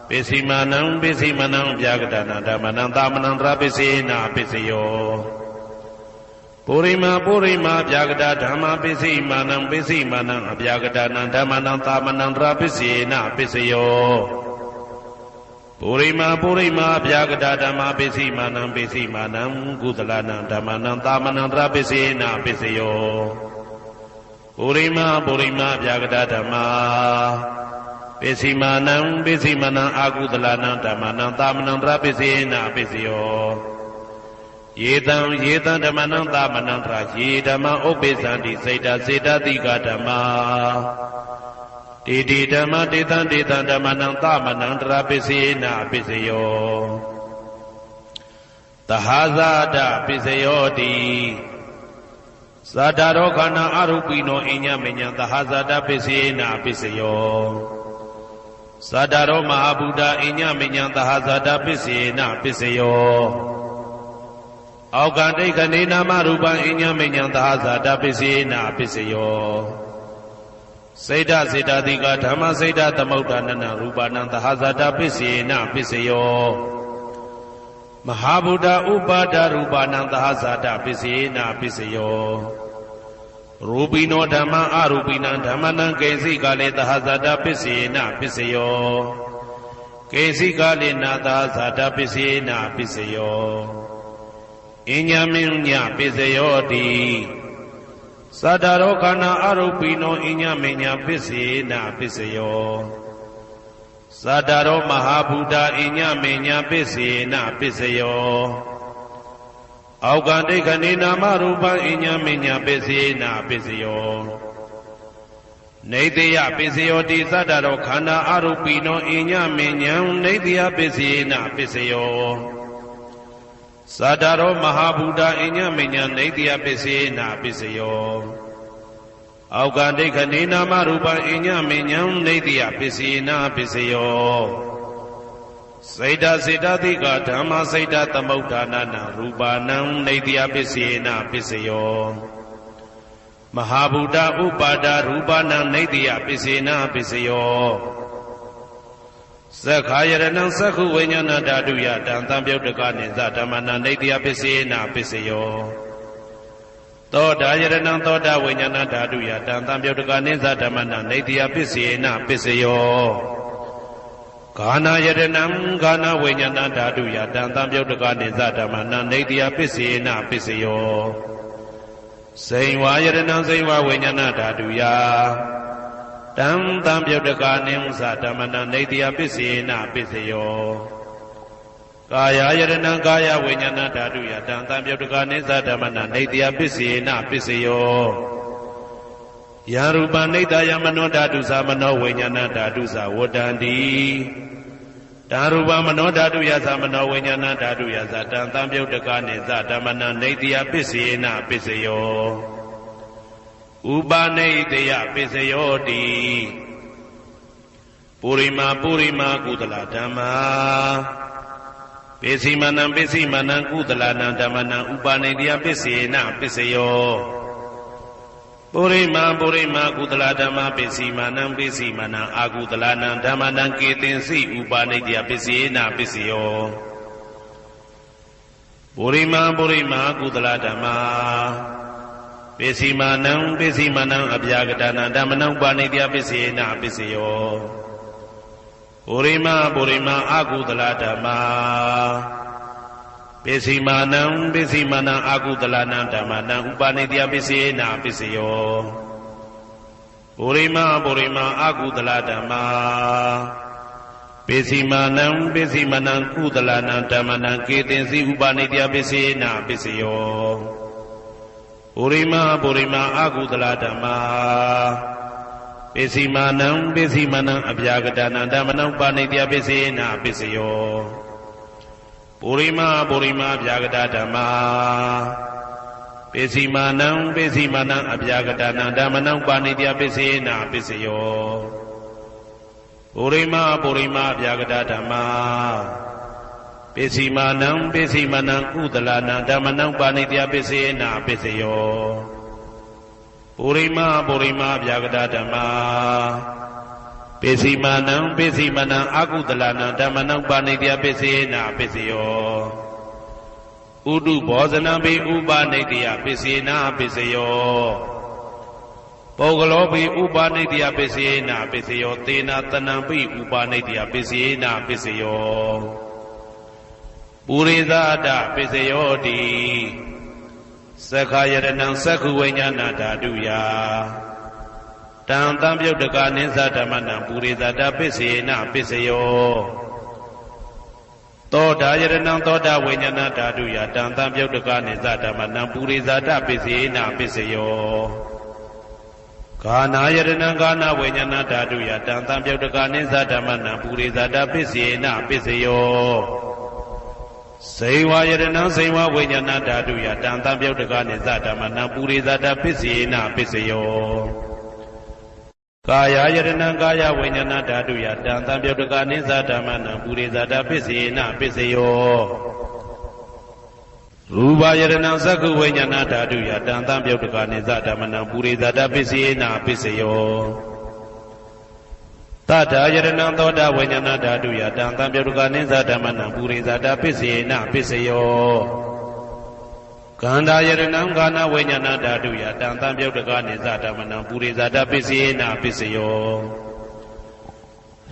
ပိစိမာနံပိစိမနံဗျာဂဒနံဓမ္မနံသာမနံတရပိစေနပိစယောပုရိမာဗျာဂဒဓမ္မာပိစိမာနံပိစိမာနံအဗျာဂဒနံဓမ္မနံသာမနံတရပိစေနပိစယောပုရိမာဗျာဂဒဓမ္မာပိစိမာနံကုသလနံဓမ္မနံသာမနံတရပိစေနပိစယောပုရိမာဗျာဂဒဓမ္မာပိစိမာနံအကုသလနံဓမ္မနံသာမနံတရပိစေနပိစယောယေတံဓမ္မနံသာမနံတရယေဓမ္မဥပ္ပိသန္တိစေတတိကဓမ္မာတေဓမ္မတေတံဓမ္မနံသာမနံတရပိစေနပိစယောသဟာဇာတပိစယောတိဇာတာရောခန္ဓာအရူပိနောအညမညံသဟာဇာတပိစေနပိစယောဇာတာရောမဟာဗုဒ္ဓအညမညံသဟာဇာတပိစေနပိစယောအောက်ကဒိဋ္ဌနေနာမရူပံအညမညံသဟာဇာတပိစေနပိစယောစေတတိကဓမ္မစေတသမုဋ္ဌာနနရူပနံသဟာဇာတပိစေနပိစယောမဟာဗုဒ္ဓဥပါဒရူပနံသဟာဇာတပိစေနပိစယောရူပိနောဓမ္မအရူပိနံဓမ္မနံကေစိကလေသဟာဇာတပိစေနပိစယောကေစိကလေနာသဟာဇာတပိစေနပိစယောအညမညပိစယောတိသတ္တရောခန္ဓာအရူပိနောအညမညပိစေနပိစယောသတ္တရောမဟာဗုဒ္ဓအညမညပိစေနပိစယောအောက်ကဒိဋ္ဌနေနာမရူပံအညမညပိစေနပိစယောနေတယပိစယောတိသတ္တရောခန္ဓာအရူပိနောအညမညံနေတယပိစေနပိစယောသတ္တရောမဟာဗုဒ္ဓအညမညံနေတယပိစေနပိစယောအောက်ကဒိဋ္ဌနေနာမရူပံအညမညံနေတယပိစေနပိစယောစေတတိကဓမ္မစေတသမုဋ္ဌာနနရူပနံနေတယပိစေနပိစယောမဟာဗုဒ္ဓဥပါဒရူပနံနေတယပိစေနပိစယောသက္ခာယရဏံသက္ခုဝိညာဏဓာတုယတံသံပြုတ်တကနိသဓမ္မနံနေတယပိစေနပိစယောသောတာယရဏံသောတာဝိညာဏဓာတုယတံသံပြုတ်တကနိသဓမ္မနံနေတယပိစေနပိစယောဂာနာယရဏံဂာနာဝိညာဏဓာတုယတံသံပြုတ်တကနိသဓမ္မနံနေတယပိစေနပိစယောစိန်ဝါယရဏံစိန်ဝါဝိညာဏဓာတုယတံသံပြုတ်တကနိသဓမ္မနံနေတယပိစေနပိစယောကာယယရဏံကာယဝိညာဏဓာတုယတံသံပြုတ်တကနိသဓမ္မနံနေတယပိစေနပိစယောယရူပနိတယမနောဓာတုသမနောဝိညာဏဓာတုသဝတ္တန္တိဓာရူပမနောဓာတုယသမနောဝိညာဏဓာတုယသတံသံပြုတ်တကနိသဓမ္မနံနေတယပိစေနပိစယောဥပနိတယပိစယောတိပုရိမာကုသလဓမ္မာပိစိမာနံကုသလနံဓမ္မနံဥပနိတယပိစေနပိစယောပုရိမာကုသလဓမ္မာပိစိမာနံအာကုသလနံဓမ္မနံကေတင်စိဥပနိတယပိစေနပိစယောပုရိမာကုသလဓမ္မာပိစိမာနံအဗျာဂဒနံဓမ္မနံဥပနိတယပိစေနပိစယောပုရိမာအာကုသလဓမ္မာပိစိမာနံအာကုသလနံဓမ္မနံဥပနိတယပိစေနပိစယောပုရိမာအာကုသလဓမ္မာပိစိမာနံကုသလနံဓမ္မနံကေတင်စီဥပနိတယပိစေနပိစယောပုရိမာအာကုသလဓမ္မာ ပိစီမာနံပိစီမာနံအပြာကတနံဓမ္မနံပါဏိတယပိစေနပိစယောပုရိမာပုရိမာအပြာကတဓမ္မာပိစီမာနံပိစီမာနံအပြာကတနံဓမ္မနံပါဏိတယပိစေနပိစယောပုရိမာပုရိမာအပြာကတဓမ္မာပိစီမာနံပိစီမာနံကုသလနံဓမ္မနံပါဏိတယပိစေနပိစယောပုရိမာပုရိမာအပြာကတဓမ္မာပိစီမာနံပိစီမာနံအကုသလနံဓမ္မနံပါဏိတယပိစေနပိစယောဥဒုဘောဇနံပိဥပနိတယပိစေနပိစယောပုဂ္ဂလောပိဥပနိတယပိစေနပိစယောသေနတနံပိဥပနိတယပိစေနပိစယောပုရိသဒပိစယောတိသက္ခာယတနံသက္ခုဝိညာဏဓာတုယတံတံပြုတ်တကနိသဓမ္မနံပုရိသဒပိစေနပိစယောသောတာယတနံသောတာဝိညာဏဓာတုယတံတံပြုတ်တကနိသဓမ္မနံပုရိသဒပိစေနပိစယောကာနာယတနံကာနဝိညာဏဓာတုယတံတံပြုတ်တကနိသဓမ္မနံပုရိသဒပိစေနပိစယောစေဝယတနံစေဝဝိညာဏဓာတုယတံတံပြုတ်တကနိသဓမ္မနံပုရိသဒပိစေနပိစယောကာယယတနံကာယဝိညာဏဓာတုယတံတံပြုတ်တကနိသဓမ္မနံပုရိသဒပိစေနပိစယောရူပယတနံသက္ခုဝိညာဏဓာတုယတံတံပြုတ်တကနိသဓမ္မနံပုရိသဒပိစေနပိစယောသတ္ထာယတနံသောတာဝိညာဏဓာတုယတံတံပြုတ်တကနိသဓမ္မနံပုရိသဒပိစေနပိစယောကန္တာယတနံကာနဝိညာဏဓာတုယတံတံပြုတ်တကနိသဓမ္မနံပုရိသဒပိစေနပိစယော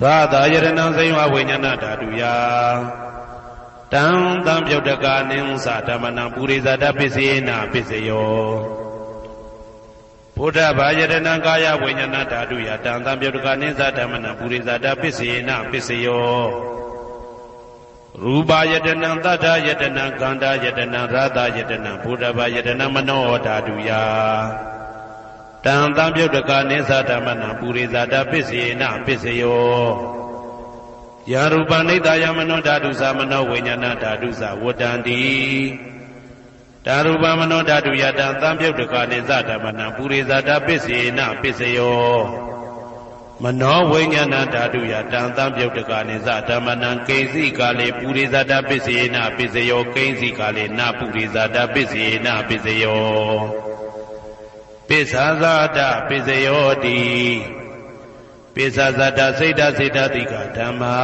သာသာယတနံစေဝဝိညာဏဓာတုယတံတံပြုတ်တကနိသဓမ္မနံပုရိသဒပိစေနပိစယောဘုဒ္ဓဘာယတနံကာယဝိညာဏဓာတုယတံတံပြုတ်တကနိသဓမ္မနံပုရိသဒပိစေနပိစယောရူပယတနံသတ္တယတနံကန္တာယတနံရာသယတနံဘုဒ္ဓဘာယတနံမနောဓာတုယတံတံပြုတ်တကနိသဓမ္မနံပုရိသဒပိစေနပိစယောယရူပနိတယမနောဓာတုသမနောဝိညာဏဓာတုသဝတ္တန္တိဓာရူပမနောဓာတုယတံတံပြုတ်တကနိသဓမ္မနံပုရိသဒပိစေနပိစယောမနောဝိညာဏဓာတုယတံတံပြုတ်တကနိသဓမ္မနံကိဉ္စီကာလေပုရိသဒပိစေနပိစယောကိဉ္စီကာလေနပုရိသဒပိစေနပိစယောပိစ္ဆာဇာတပိစယောတိပိစ္ဆာဇာတစိတ်တစိတ်တတိကဓမ္မာ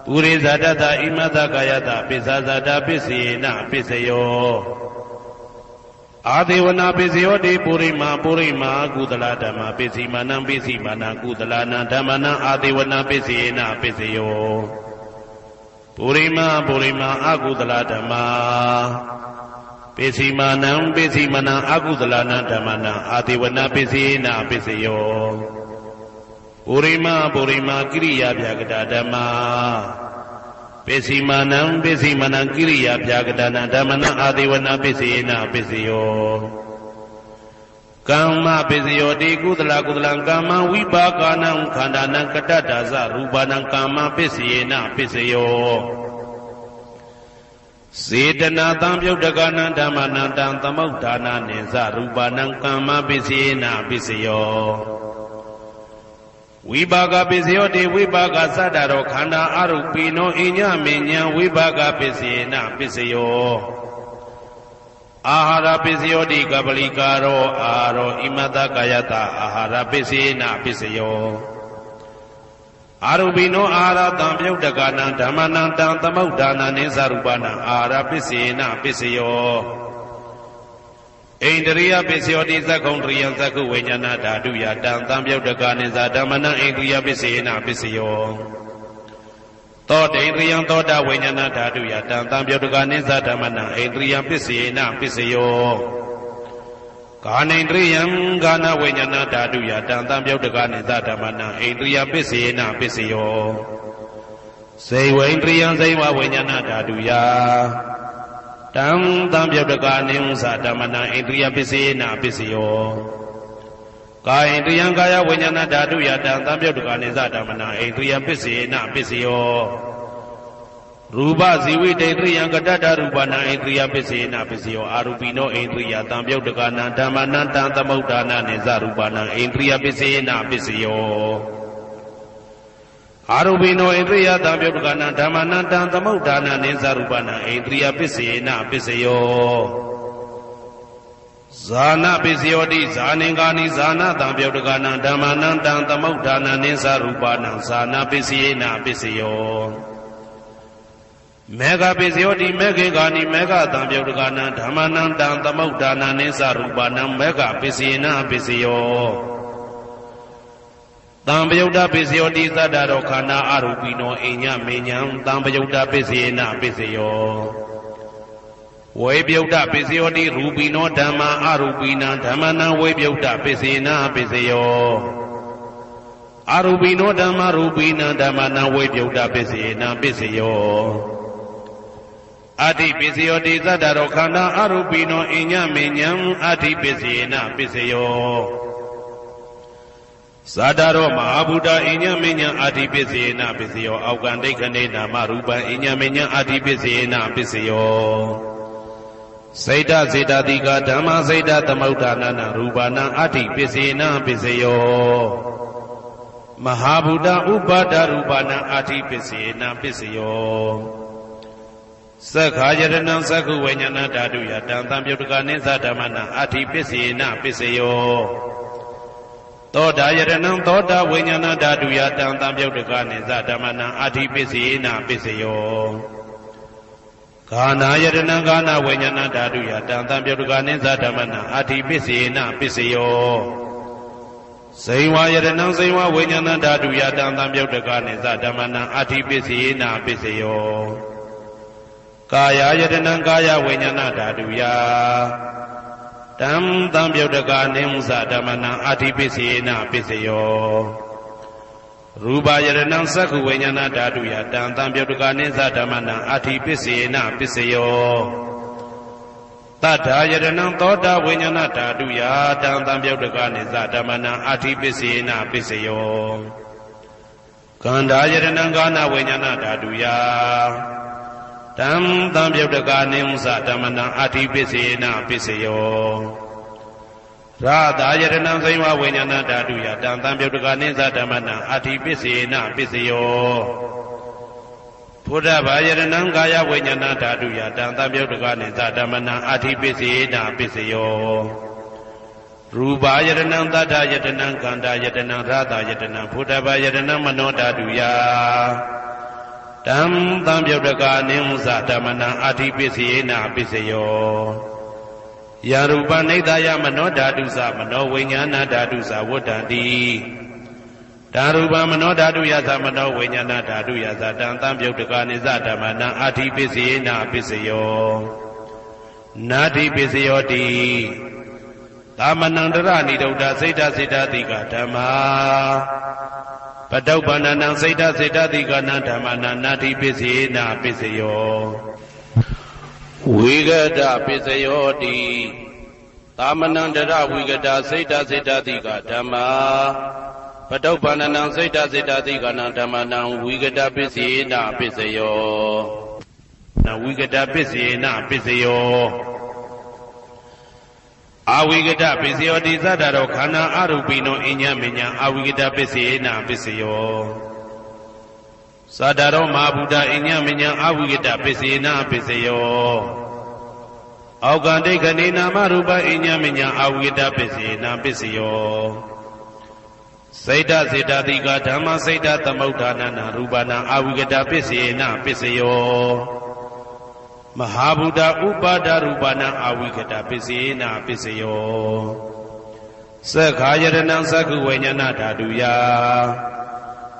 ပုရိသဒတဣမတကာယတပိစ္ဆာဇာတပိစေနပိစယောအာဒေဝနာပိစယောတိပုရိမာပုရိမာကုသလဓမ္မာပိစီမာနံပိစီမာနံကုသလနံဓမ္မနံအာဒေဝနာပိစေနပိစယောပုရိမာပုရိမာအကုသလဓမ္မာပိစီမာနံပိစီမာနံအကုသလနံဓမ္မနံအာဒေဝနာပိစေနပိစယောပုရိမာပုရိမာကိရိယာဗျာကတာဓမ္မာပိစီမာနံပိစီမာနံကိရိယာဗျာကတာနံဓမ္မနံအာဒေဝနာပိစေနပိစယောကမ္မပိစယောတိကုသလကုသလံကမ္မဝိပါကနံခန္ဓာနံကတ္တဒါဇရူပနံကမ္မပိစေနပိစယောစေတနာတံပြုတ်တကနံဓမ္မနံတံသမုဋ္ဌာနာနိသရူပနံကမ္မပိစေနပိစယောဝိပါကပိစယောတိဝိပါကသတ္တရောခန္ဓာအရုပိနောအညမေညာဝိပါကပိစေနပိစယောအာဟာရပိစယောတိကပလိကာရောအာရောဣမတကာယတအာဟာရပိစေနပိစယောအာရုပိနောအာဟာရတံပြုတ်တကနံဓမ္မနံတံသမုဋ္ဌာနာနိသရူပနံအာဟာရပိစေနပိစယောဣန္ဒရိယပိစယောတိသက္ကုံတရိယသက္ခုဝိညာဏဓာတုယတံတံပြုတ်တကနိသဓမ္မနံဣန္ဒရိယပိစေနပိစယောသောတေန္ဒရိယသောတာဝိညာဏဓာတုယတံတံပြုတ်တကနိသဓမ္မနံဣန္ဒရိယပိစေနပိစယောကာနိန္ဒရိယကာနဝိညာဏဓာတုယတံတံပြုတ်တကနိသဓမ္မနံဣန္ဒရိယပိစေနပိစယောစေဝိန္ဒရိယစေဝဝိညာဏဓာတုယတံတံပြုတ်တကနိသဓမ္မနံဣန္ဒရိယပိစေနပိစယော ကာယတယံကာယဝိညာဏဓာတုယတံသံပြုတ်တကနိစ္စဓမ္မနာဣန္ဒြယပစ္စေနပစ္စယောရူပဇီဝိတေတယံကတတရူပနာဣန္ဒြယပစ္စေနပစ္စယောအာရူပိနောဣန္ဒြယသံပြုတ်တကနာဓမ္မနံတံသမုဋ္ဌာနာနိစ္စရူပနာဣန္ဒြယပစ္စေနပစ္စယောအာရူပိနောဣန္ဒြယသံပြုတ်တကနာဓမ္မနံတံသမုဋ္ဌာနာနိစ္စရူပနာဣန္ဒြယပစ္စေနပစ္စယောဇာနပစ္စယောတိဇာနင်္ဂာနိဇာနတံပြုတ်တကနာဓမ္မနံတံသမုဋ္ဌာနာနိစ္စရူပနာဇာနပစ္စယေနပစ္စယောမေဃပစ္စယောတိမေခေကာနိမေဃတံပြုတ်တကနာဓမ္မနံတံသမုဋ္ဌာနာနိစ္စရူပနာမေဃပစ္စယေနပစ္စယောတံပယုတ်တပစ္စယောတိသတ္တရောခန္ဓာအရူပိနောအိညမေညံတံပယုတ်တပစ္စယေနပစ္စယောဝေပြုတ်တပစ္စယောတိရူပိနောဓမ္မာအရူပိနံဓမ္မနံဝေပြုတ်တပစ္စေနပစ္စယောအရူပိနောဓမ္မာရူပိနံဓမ္မနံဝေပြုတ်တပစ္စေနပစ္စယောအတ္တိပစ္စယောတိသတ္တရောခန္ဓာအရူပိနောအိညမေညံအတ္တိပစ္စေနပစ္စယောဇာတရောမဟာဗုဒ္ဓအိညမေညံအတ္တိပစ္စေနပစ္စယောအောက်ကံဒိဋ္ဌနေနာမရူပံအိညမေညံအတ္တိပစ္စေနပစ္စယောစေတစေတတိကဓမ္မစေတသမုဋ္ဌာနာရူပနာအတ္တိပစ္စေနပစ္စယောမဟာဗုဒ္ဓဥပါဒရူပနာအတ္တိပစ္စေနပစ္စယောသက္ခာယတနံသက္ခုဝိညာဏဓာတုယတံသံပြုတ်တကနိစ္စဓမ္မနာအတ္တိပစ္စေနပစ္စယောသောတာယတနံသောတာဝိညာဏဓာတုယတံသံပြုတ်တကနိစ္စဓမ္မနာအတ္တိပစ္စေနပစ္စယောဂာနာယတနံဂာနာဝိညာဏဓာတုယတံသံပြုတ်တကနိစ္စဓမ္မနာအတ္တိပစ္စေနပစ္စယောဇိဝယတနံဇိဝဝိညာဏဓာတုယတံသံပြုတ်တကနိစ္စဓမ္မနာအတ္တိပစ္စေနပစ္စယောကာယယတနံကာယဝိညာဏဓာတုယတံသံပြုတ်တကနိစ္စဓမ္မနာအတ္တိပစ္စေနပစ္စယောရူပယတနံသက္ခုဝိညာဏဓာတုယတံသံပြုတ်တကနိစ္စဓမ္မနာအတ္တိပစ္စေနပစ္စယောတတ္ထာယတနံသောတာဝိညာဏဓာတုယတံသံပြုတ်တကနိစ္စဓမ္မနာအတ္တိပစ္စေနပစ္စယောကန္ဓာယတနံကာဏဝိညာဏဓာတုယတံသံပြုတ်တကနိစ္စဓမ္မနာအတ္တိပစ္စေနပစ္စယောရာသာယတနံဇိဝဝိညာဏဓာတုယတံသံပြုတ်တကနိစ္စဓမ္မနာအတ္တိပစ္စေနပစ္စယောဘုဒ္ဓဘာယတနံကာယဝိညာဏဓာတုယတံသံပြုတ်တကနိစ္စဓမ္မနာအတ္တိပစ္စေနပစ္စယောရူပယတနံသတ္တယတနံကန္တာယတနံရာသာယတနံဘုဒ္ဓဘာယတနံမနောဓာတုယတံသံပြုတ်တကနိစ္စဓမ္မနာအတ္တိပစ္စေနပစ္စယောယရူပနိဒာယမနောဓာတုသမနောဝိညာဏဓာတုသဝတ္တံတိဓာရူပမနောဓာတုယသမနောဝိညာဏဓာတုယသတံသံပြုတ်တကနိစ္စဓမ္မနာအတ္တိပစ္စေနပစ္စယောနာတိပစ္စယောတိသမနန္တရဏိဒုဒ္ဓစေတစေတတိကဓမ္မာပတုပ္ပန္နံစေတစေတတိကနံဓမ္မနာနာတိပစ္စေနပစ္စယောဝိဂဒပစ္စယောတိသမနန္တရဝိဂဒစေတစေတတိကဓမ္မာပတုပ္ပန္နံစေတစေတတိကနံဓမ္မနံဝိဂဒပစ္စေနပစ္စယောနဝိဂဒပစ္စေနပစ္စယောအဝိဂဒပစ္စယောတိသတ္တရောခန္ဓာအရူပိနောအိညမေညအဝိဂဒပစ္စေနပစ္စယောသတ္တရောမဟာဗုဒ္ဓအိညမေညအဝိဂဒပစ္စေနပစ္စယောအောက်ကံဒိဋ္ဌနေနာမရူပအိညမေညအဝိဂဒပစ္စေနပစ္စယောစေတစေတတိကဓမ္မစေတသမုဋ္ဌာနာရူပနာအဝိဂဒပစ္စေနပစ္စယောမဟာဗုဒ္ဓဥပါဒရူပနာအဝိကတပစ္စေနပစ္စယောသက္ခာယတနံသက္ခုဝိညာဏဓာတုယ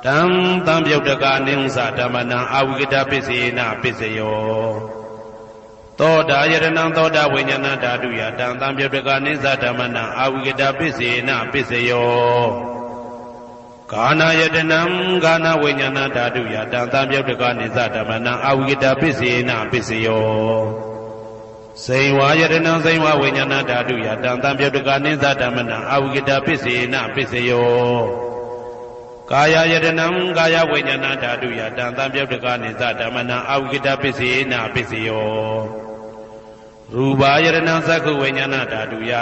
တံသံပြုတ်တကနိစ္စဓမ္မနာအဝိကတပစ္စေနပစ္စယောသောတာယတနံသောတာဝိညာဏဓာတုယတံသံပြုတ်တကနိစ္စဓမ္မနာအဝိကတပစ္စေနပစ္စယောဂာနာယတနံဂာနာဝိညာဏဓာတုယတံသံပြုတ်တကနိစ္စဓမ္မနာအဝိကတပစ္စေနပစ္စယော စိန်ဝါယတနံစိန်ဝါဝိညာဏဓာတုယတံတံပြုတ်တကနိသဓမ္မနံအဝိကတပစ္စေနပစ္စယောကာယယတနံကာယဝိညာဏဓာတုယတံတံပြုတ်တကနိသဓမ္မနံအဝိကတပစ္စေနပစ္စယောရူပယတနံသက္ခုဝိညာဏဓာတုယ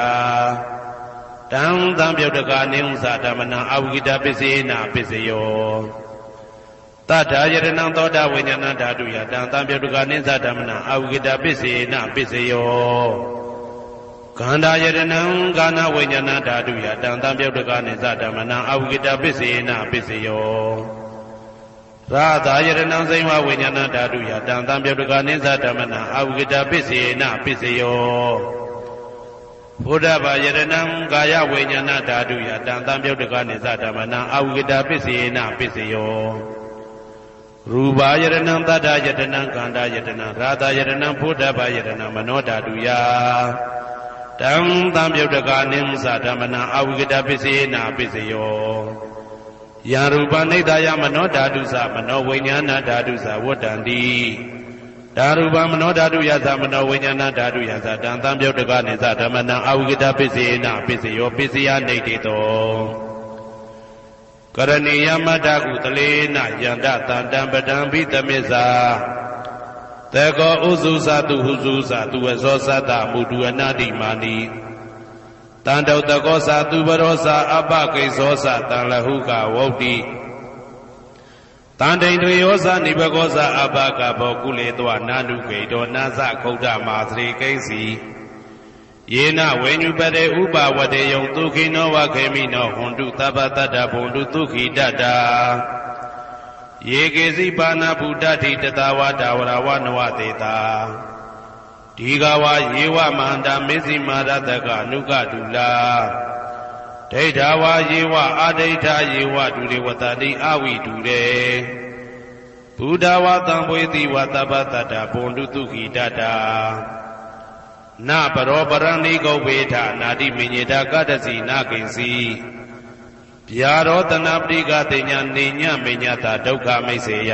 တံတံပြုတ်တကနိဥ္စဓမ္မနံအဝိကတပစ္စေနပစ္စယောတထာယတနံသောတာဝိညာဏဓာတုယတံတံပြုတ်တကနိသဓမ္မနံအဝိကတပစ္စေနပစ္စယောခန္ဓာယတနံကာဏဝိညာဏဓာတုယတံတံပြုတ်တကနိသဓမ္မနံအဝိကတပစ္စေနပစ္စယောရာသယတနံစိမ္မာဝိညာဏဓာတုယတံတံပြုတ်တကနိသဓမ္မနံအဝိကတပစ္စေနပစ္စယောဘုဒ္ဓဘာယတနံကာယဝိညာဏဓာတုယတံတံပြုတ်တကနိသဓမ္မနံအဝိကတပစ္စေနပစ္စယောရူပယတနံသတ္တယတနံခန္ဓာယတနံရာသယတနံဘုဒ္ဓဘာယတနံမနောဓာတုယတံတံပြုတ်တကနိမ္စဓမ္မနံအဝိကတပစ္စေနပစ္စယောယံရူပနိဒာယမနောဓာတုသမနောဝိညာဏဓာတုသဝတ္တန္တိဓာရူပမနောဓာတုယသမနောဝိညာဏဓာတုယသတံတံပြုတ်တကနိသဓမ္မနံအဝိကတပစ္စေနပစ္စယောပစ္စယနေတိတောကရဏီယမတ္တကုတလေနယန္တတံတံပဒံဘိတမစ္ဆာတေကောဥစုသတုဟုစုသတုဝဇောသတ္တမုတုအနာတိမာနိတံတောတကောသတုဘရောသအပကိစ္စောသတံလဟုကဝုတ်တိတံဒိဋ္ဌိယောသနိဘကောသအပကဘောကုလေတောနာနုကေတောနာသခုဒ္ဓမာသရိကိဉ္စီယေနဝေညုပတေဥပဝတေယံဒုခိနောဝခေမိနောဟွန်တုသဗ္ဗတတ္တဘုံတုဒုခိတတ္တာယေကေစီပါဏဗုဒ္ဓတိတတဝါဒဝရဝနဝတေတာဒီဃဝါယေဝမန္တမေဇိမာရတကအနုကတုလာဒိဋ္ဌဝါယေဝအာဒိဋ္ဌယေဝဒုရေဝတတိအဝိတုရေဘုဒ္ဓဝါတံဝေတိဝသဗ္ဗတတ္တဘုံတုဒုခိတတ္တာနပရောပရဏိဂုဝေထနာတိမညေတာကတ္တစီနာကိဉ္စီဗျာရောတနာပရိကတိညာနေညမေညတာဒုက္ခမိတ်စေယ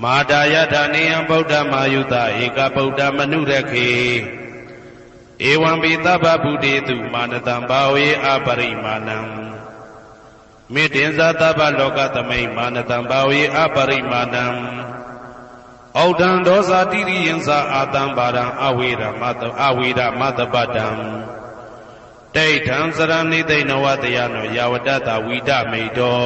မာတာယထာနေယံဗုဒ္ဓမာယုတဧကဗုဒ္ဓမနုရခေဧဝံပိသဗ္ဗဗုတေတုမာနတံဘာဝေအပရိမာဏံမေတ္တင်္ဇာသဗ္ဗလောကသမိမာနတံဘာဝေအပရိမာဏံဩဒံဒောဇာတိရိယံသာအာတံပါရံအဝေရမတပတံဒိဋ္ဌံစရဏိသိဏဝတယနောယာဝတ္တဝိဒမေတော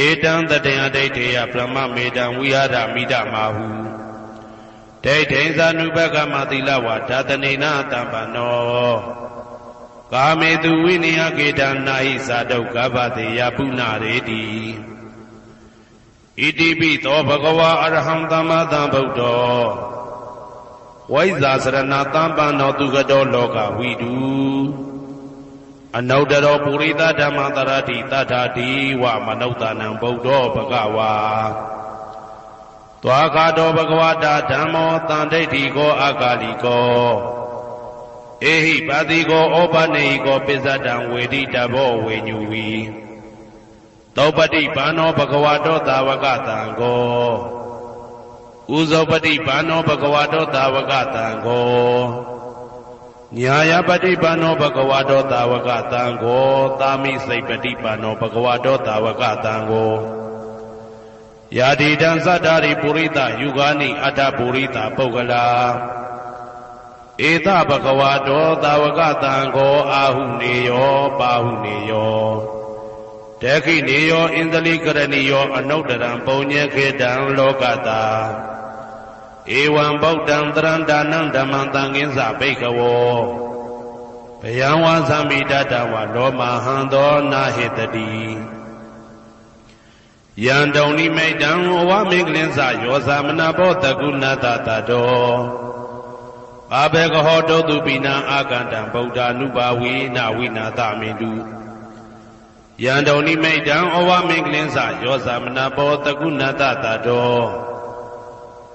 ဧတံတတေယဒိဋ္ဌေယပရမမေတံဝိဟာရမိဒမာဟုဒိဋ္ဌိသ ानु ဘဂမသီလဝါဓာတနေနတံပနောကာမေတုဝိနိယကေတနာဟိသာဒုက္ခဗတေယပုဏ္ဏရေတိဣတိပိသောဘဂဝါအရဟံသမ္မာသမ္ဗုဒ္ဓောဝိဇ္ဇာစရဏတံပန္နောသူကတောလောကဝိတုအနုတ္တရောပုရိသဓမ္မတရတိတထာတိဝမနုဿာနံဗုဒ္ဓောဘဂဝါသွားခါတော်ဘဂဝတာဓမ္မောတန်ဒိဋ္ဌိကောအကာလိကောဧဟိပါတိကောဩပနေဟိကောပိစ္ဆတံဝေတိတဘောဝေညူဝီသောပတိဘာနောဘဂဝတောသာဝကတံကောဥဇောပတိဘာနောဘဂဝတောသာဝကတံကောညာယပတိဘာနောဘဂဝတောသာဝကတံကောသာမိစိတ်ပတိဘာနောဘဂဝတောသာဝကတံကောယာတိတံသတ္တာရိပုရိသယုဂာနိအတ္တပုရိသပုဂ္ဂလာဧတဘဂဝတောသာဝကတံကောအာဟုနေယောပါဟုနေယောတေခိနေယောဣန္ဒလိကရဏီယောအနုတ္တရံပုံညေခေတံလောကတာဧဝံဗုဒ္ဓံတရန္တာနံဓမ္မံသံဃိသဘိက္ခဝောဘယံဝါသမိတတဝလောမဟံသောနာဟိတတိယံတုံနိမိတံဝဝမင်္ဂလင်းစယောသမနာဘောတကုဏတတတောဘာဘေကဟောတောတုပိနံအာကန္တံဗုဒ္ဓ ानु ဘာဝေနဝိနာသမိတုယံတုံနိမိတံဩဝမင်္ဂလင်းစယောသမနာဘောတကုဏတတတော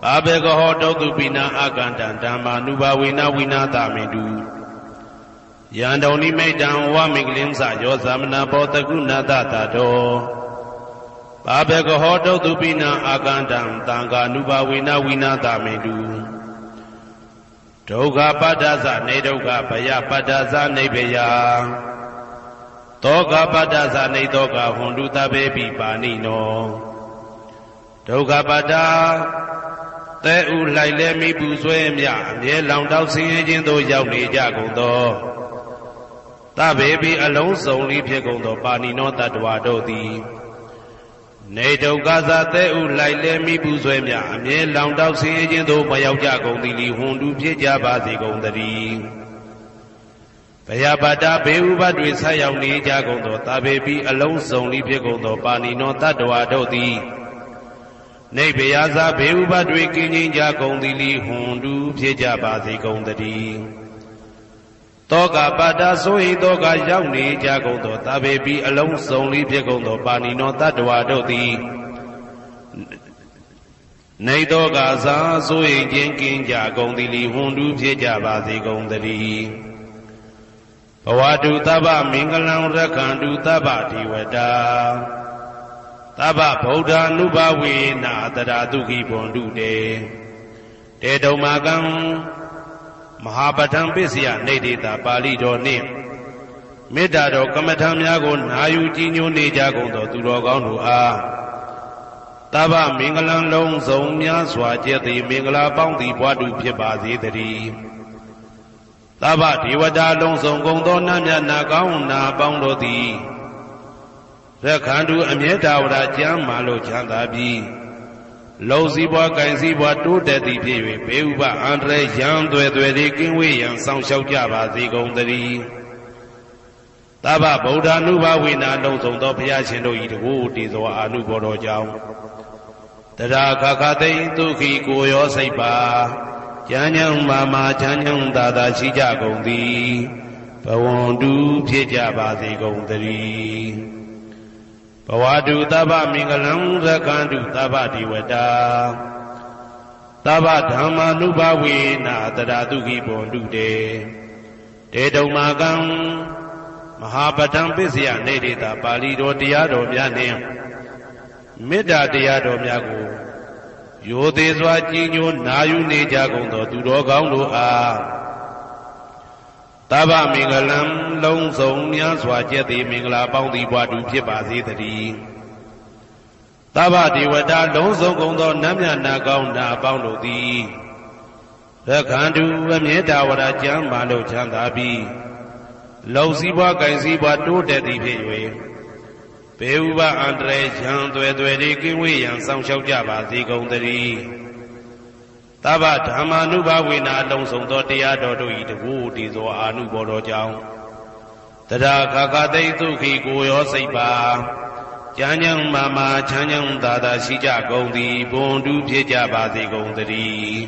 ဘာဘေကဟောတောတုပိနံအာကန္တံဓမ္မာနုဘာဝေနဝိနာသမိတုယံတုံနိမိတံဩဝမင်္ဂလင်းစယောသမနာဘောတကုဏတတတောဘာဘေကဟောတုပိနံအာကန္တံသံဃာနုဘာဝေနဝိနာသမိတု ဒုက္ခပတ္တသနေဒုက္ခဘယပတ္တသနေဘယသောကပတ္တသနေသောကဟွန်တုတဘေပိပါဏိနောဒုက္ခပတ္တသဲဥလိုက်လဲမိပူဆွဲမြအမြဲလောင်တောက်ဆင်းရဲခြင်းသို့ရောက်နေကြကုန်သောတဘေပိအလုံးစုံလေးဖြစ်ကုန်သောပါဏိနောတတ္တဝါတို့သည်နေဒုက္ခသသဲဥလိုက်လဲမိပူဆွဲမြအမြဲလောင်တောက်ဆင်းရဲခြင်းသို့မရောက်ကြကုန်သည်လီဟွန်တုဖြစ်ကြပါစေကုန်သတည်းဘယပတ္တဘေဥပတွေဆက်ရောက်နေကြကုန်သောတဘေပိအလုံးစုံလေးဖြစ်ကုန်သောပါဏိနောတတ္တဝါတို့သည်နေဘယဇာဘေဥပတွေကင်းခြင်းကြကုန်သည်လီဟွန်တုဖြစ်ကြပါစေကုန်သတည်းတောကပတ္တဆိုဟိတောကရောက်နေကြကုန်သောတဘေပိအလုံးစုံလေးဖြစ်ကုန်သောပါဏိနောတတ္တဝါတို့သည်နေတောကသာဆိုဟိခြင်းကင်းကြကုန်သည်လီဟွန်တုဖြစ်ကြပါစေကုန်သတည်းဘဝတုသဗ္ဗမင်္ဂလံရက္ခန္တုသဗ္ဗဒေဝတာသဗ္ဗဗုဒ္ဓ ानु ဘဝေနတရာတုခိဘွန်တုတေတုံမာကံမဟာပဋ္ဌံပစ္စယနေတေတာပါဠိတော်နှင့်မေတ္တာတော်ကမ္မထံများကိုနာယူကြည်ညိုနေကြကုန်သောသူတော်ကောင်းတို့အားသဗ္ဗမင်္ဂလံလုံးစုံများစွာကျက်သည်မင်္ဂလာပေါင်းသည်ဘွားတုဖြစ်ပါစေတည်းသဗ္ဗဒေဝတာလုံးစုံကုန်သောနတ်မြတ်နာကောင်းနာပေါင်းတို့သည်ရက္ခန္တုအမြဲတဝရကျမ်းမာလို့ချမ်းသာပြီးလုံစည်းပွားကင်စည်းပွားတိုးတက်သည်ဖြစ်၍ဘေဥပအန္တရာယ်ရန်သွဲသွဲလေးကင်းဝေးရန်ဆောင်ရှောက်ကြပါစေကုန်သတည်းသဗ္ဗဗုဒ္ဓ ानु ဘဝေနလုံးစုံသောဘုရားရှင်တို့၏တကူတည်သောအာနုဘောတော်ကြောင့်တရာခခသိဒုက္ခိကိုရောစိတ်ပါဉာဏ်ဉာဏ်မာမာချမ်းချမ်းသာသာရှိကြကုန်သည်ဘဝန္တုဖြစ်ကြပါစေကုန်သတည်းဘဝတုသဗ္ဗမင်္ဂလံရက္ခန္တုသဗ္ဗဒေဝတာသဗ္ဗဓမ္မာနုဘဝေနတရာတုခိဘွန်တုတေတုံမာကံမဟာပဋ္ဌံပစ္စယနေတေတာပါဠိတော်တရားတော်များနှင့်မေတ္တာတရားတော်များကိုရိုသေစွာကြည်ညိုနာယူနေကြကုန်သောသူတော်ကောင်းတို့အားသဗ္ဗမင်္ဂလံလုံးစုံများစွာကျက်သည်မင်္ဂလာပေါင်းသည်ဘွားတူဖြစ်ပါစေတည်းသဗ္ဗဒေဝတာလုံးစုံကုန်သောနတ်မြတ်နာကောင်းနာပေါင်းတို့သည်ရက္ခန္တုအမြဲတဝရကျမ်းမာလို့ချမ်းသာပြီးလုံစည်းပွားကင်စည်းပွားတိုးတက်သည်ဖြစ်၍ဘေဥပအန္တရာယ်ရန်သွဲသွဲလေးကင်းဝေးရန်ဆောင်ရှောက်ကြပါစေကုန်သတည်းသဗ္ဗဓမ္မာနုဘဝေနလုံးစုံသောတရားတော်တို့၏တကူတည်သောအာနုဘောတော်ကြောင့်တရာခခသိဒုက္ခိကိုရောစိတ်ပါဉာဏ်ဉာဏ်မာမာချမ်းချမ်းသာသာရှိကြကုန်သည်ဘွန်တုဖြစ်ကြပါစေကုန်သတည်း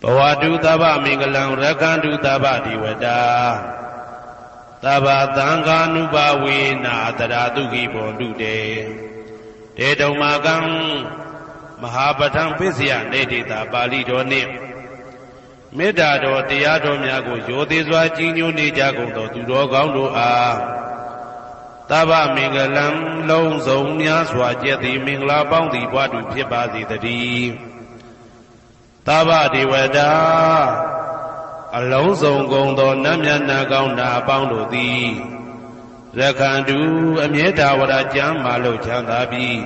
ဘဝတုသဗ္ဗမင်္ဂလံရက္ခန္တုသဗ္ဗဒေဝတာသဗ္ဗသံဃာနုဘဝေနတရာတုခိဘွန်တုတေတုံမာကံမဟာပဋ္ဌံပစ္စယနေတေတာပါဠိတော်နှင့်မေတ္တာတော်တရားတော်များကိုရိုသေစွာကြည်ညိုနေကြကုန်သောသူတော်ကောင်းတို့အားသဗ္ဗမင်္ဂလံလုံးစုံများစွာကျက်သည်မင်္ဂလာပေါင်းသည်ဘွားတူဖြစ်ပါစေတည်းသဗ္ဗဒေဝတာအလုံးစုံကုန်သောနတ်မြတ်နာကောင်းနာအပေါင်းတို့သည်ရက္ခန္တုအမြဲတဝရကျမ်းမာလို့ချမ်းသာပြီး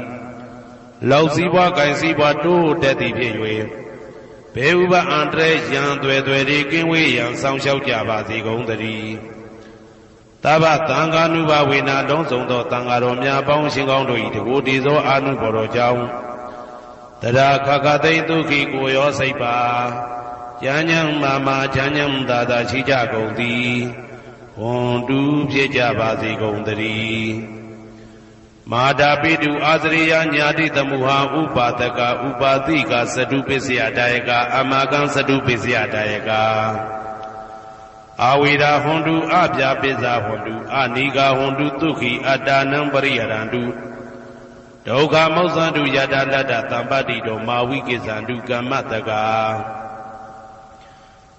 လောက်စည်းပွားကင်စည်းပွားတိုးတက်သည်ဖြစ်၍ဘေဥပအန္တရာယ်ရန်သွဲသွဲလေးကင်းဝေးရန်ဆောင်ရှောက်ကြပါစေကုန်သတည်းသဗ္ဗသံဃာနုဘဝေနလုံးစုံသောသံဃာတော်များပေါင်းရှင်ကောင်းတို့၏တကူတည်သောအာနုဘော်တော်ကြောင့်တရာခခသိဒုက္ခိကိုရောစိတ်ပါဉာဏ်ဉာဏ်မာမာချမ်းချမ်းသာသာရှိကြကုန်သည်ဝွန်တူဖြစ်ကြပါစေကုန်သတည်းမာတာပိတုအာသရိယညာတိတမုဟာဥပါဒကဥပါတိကသတုပစ္စယတာယကအမကံသတုပစ္စယတာယကအာဝိရာဟွန်တုအပြာပိစ္ဆာဟွန်တုအနိဂါဟွန်တုဒုက္ခိအတ္တနံပရိယရန္တုဒုက္ခမောဇ္ဇန္တုယတာလတ္တသံပတ္တိတောမာဝိကိစ္ဆန္တုကမ္မတကာ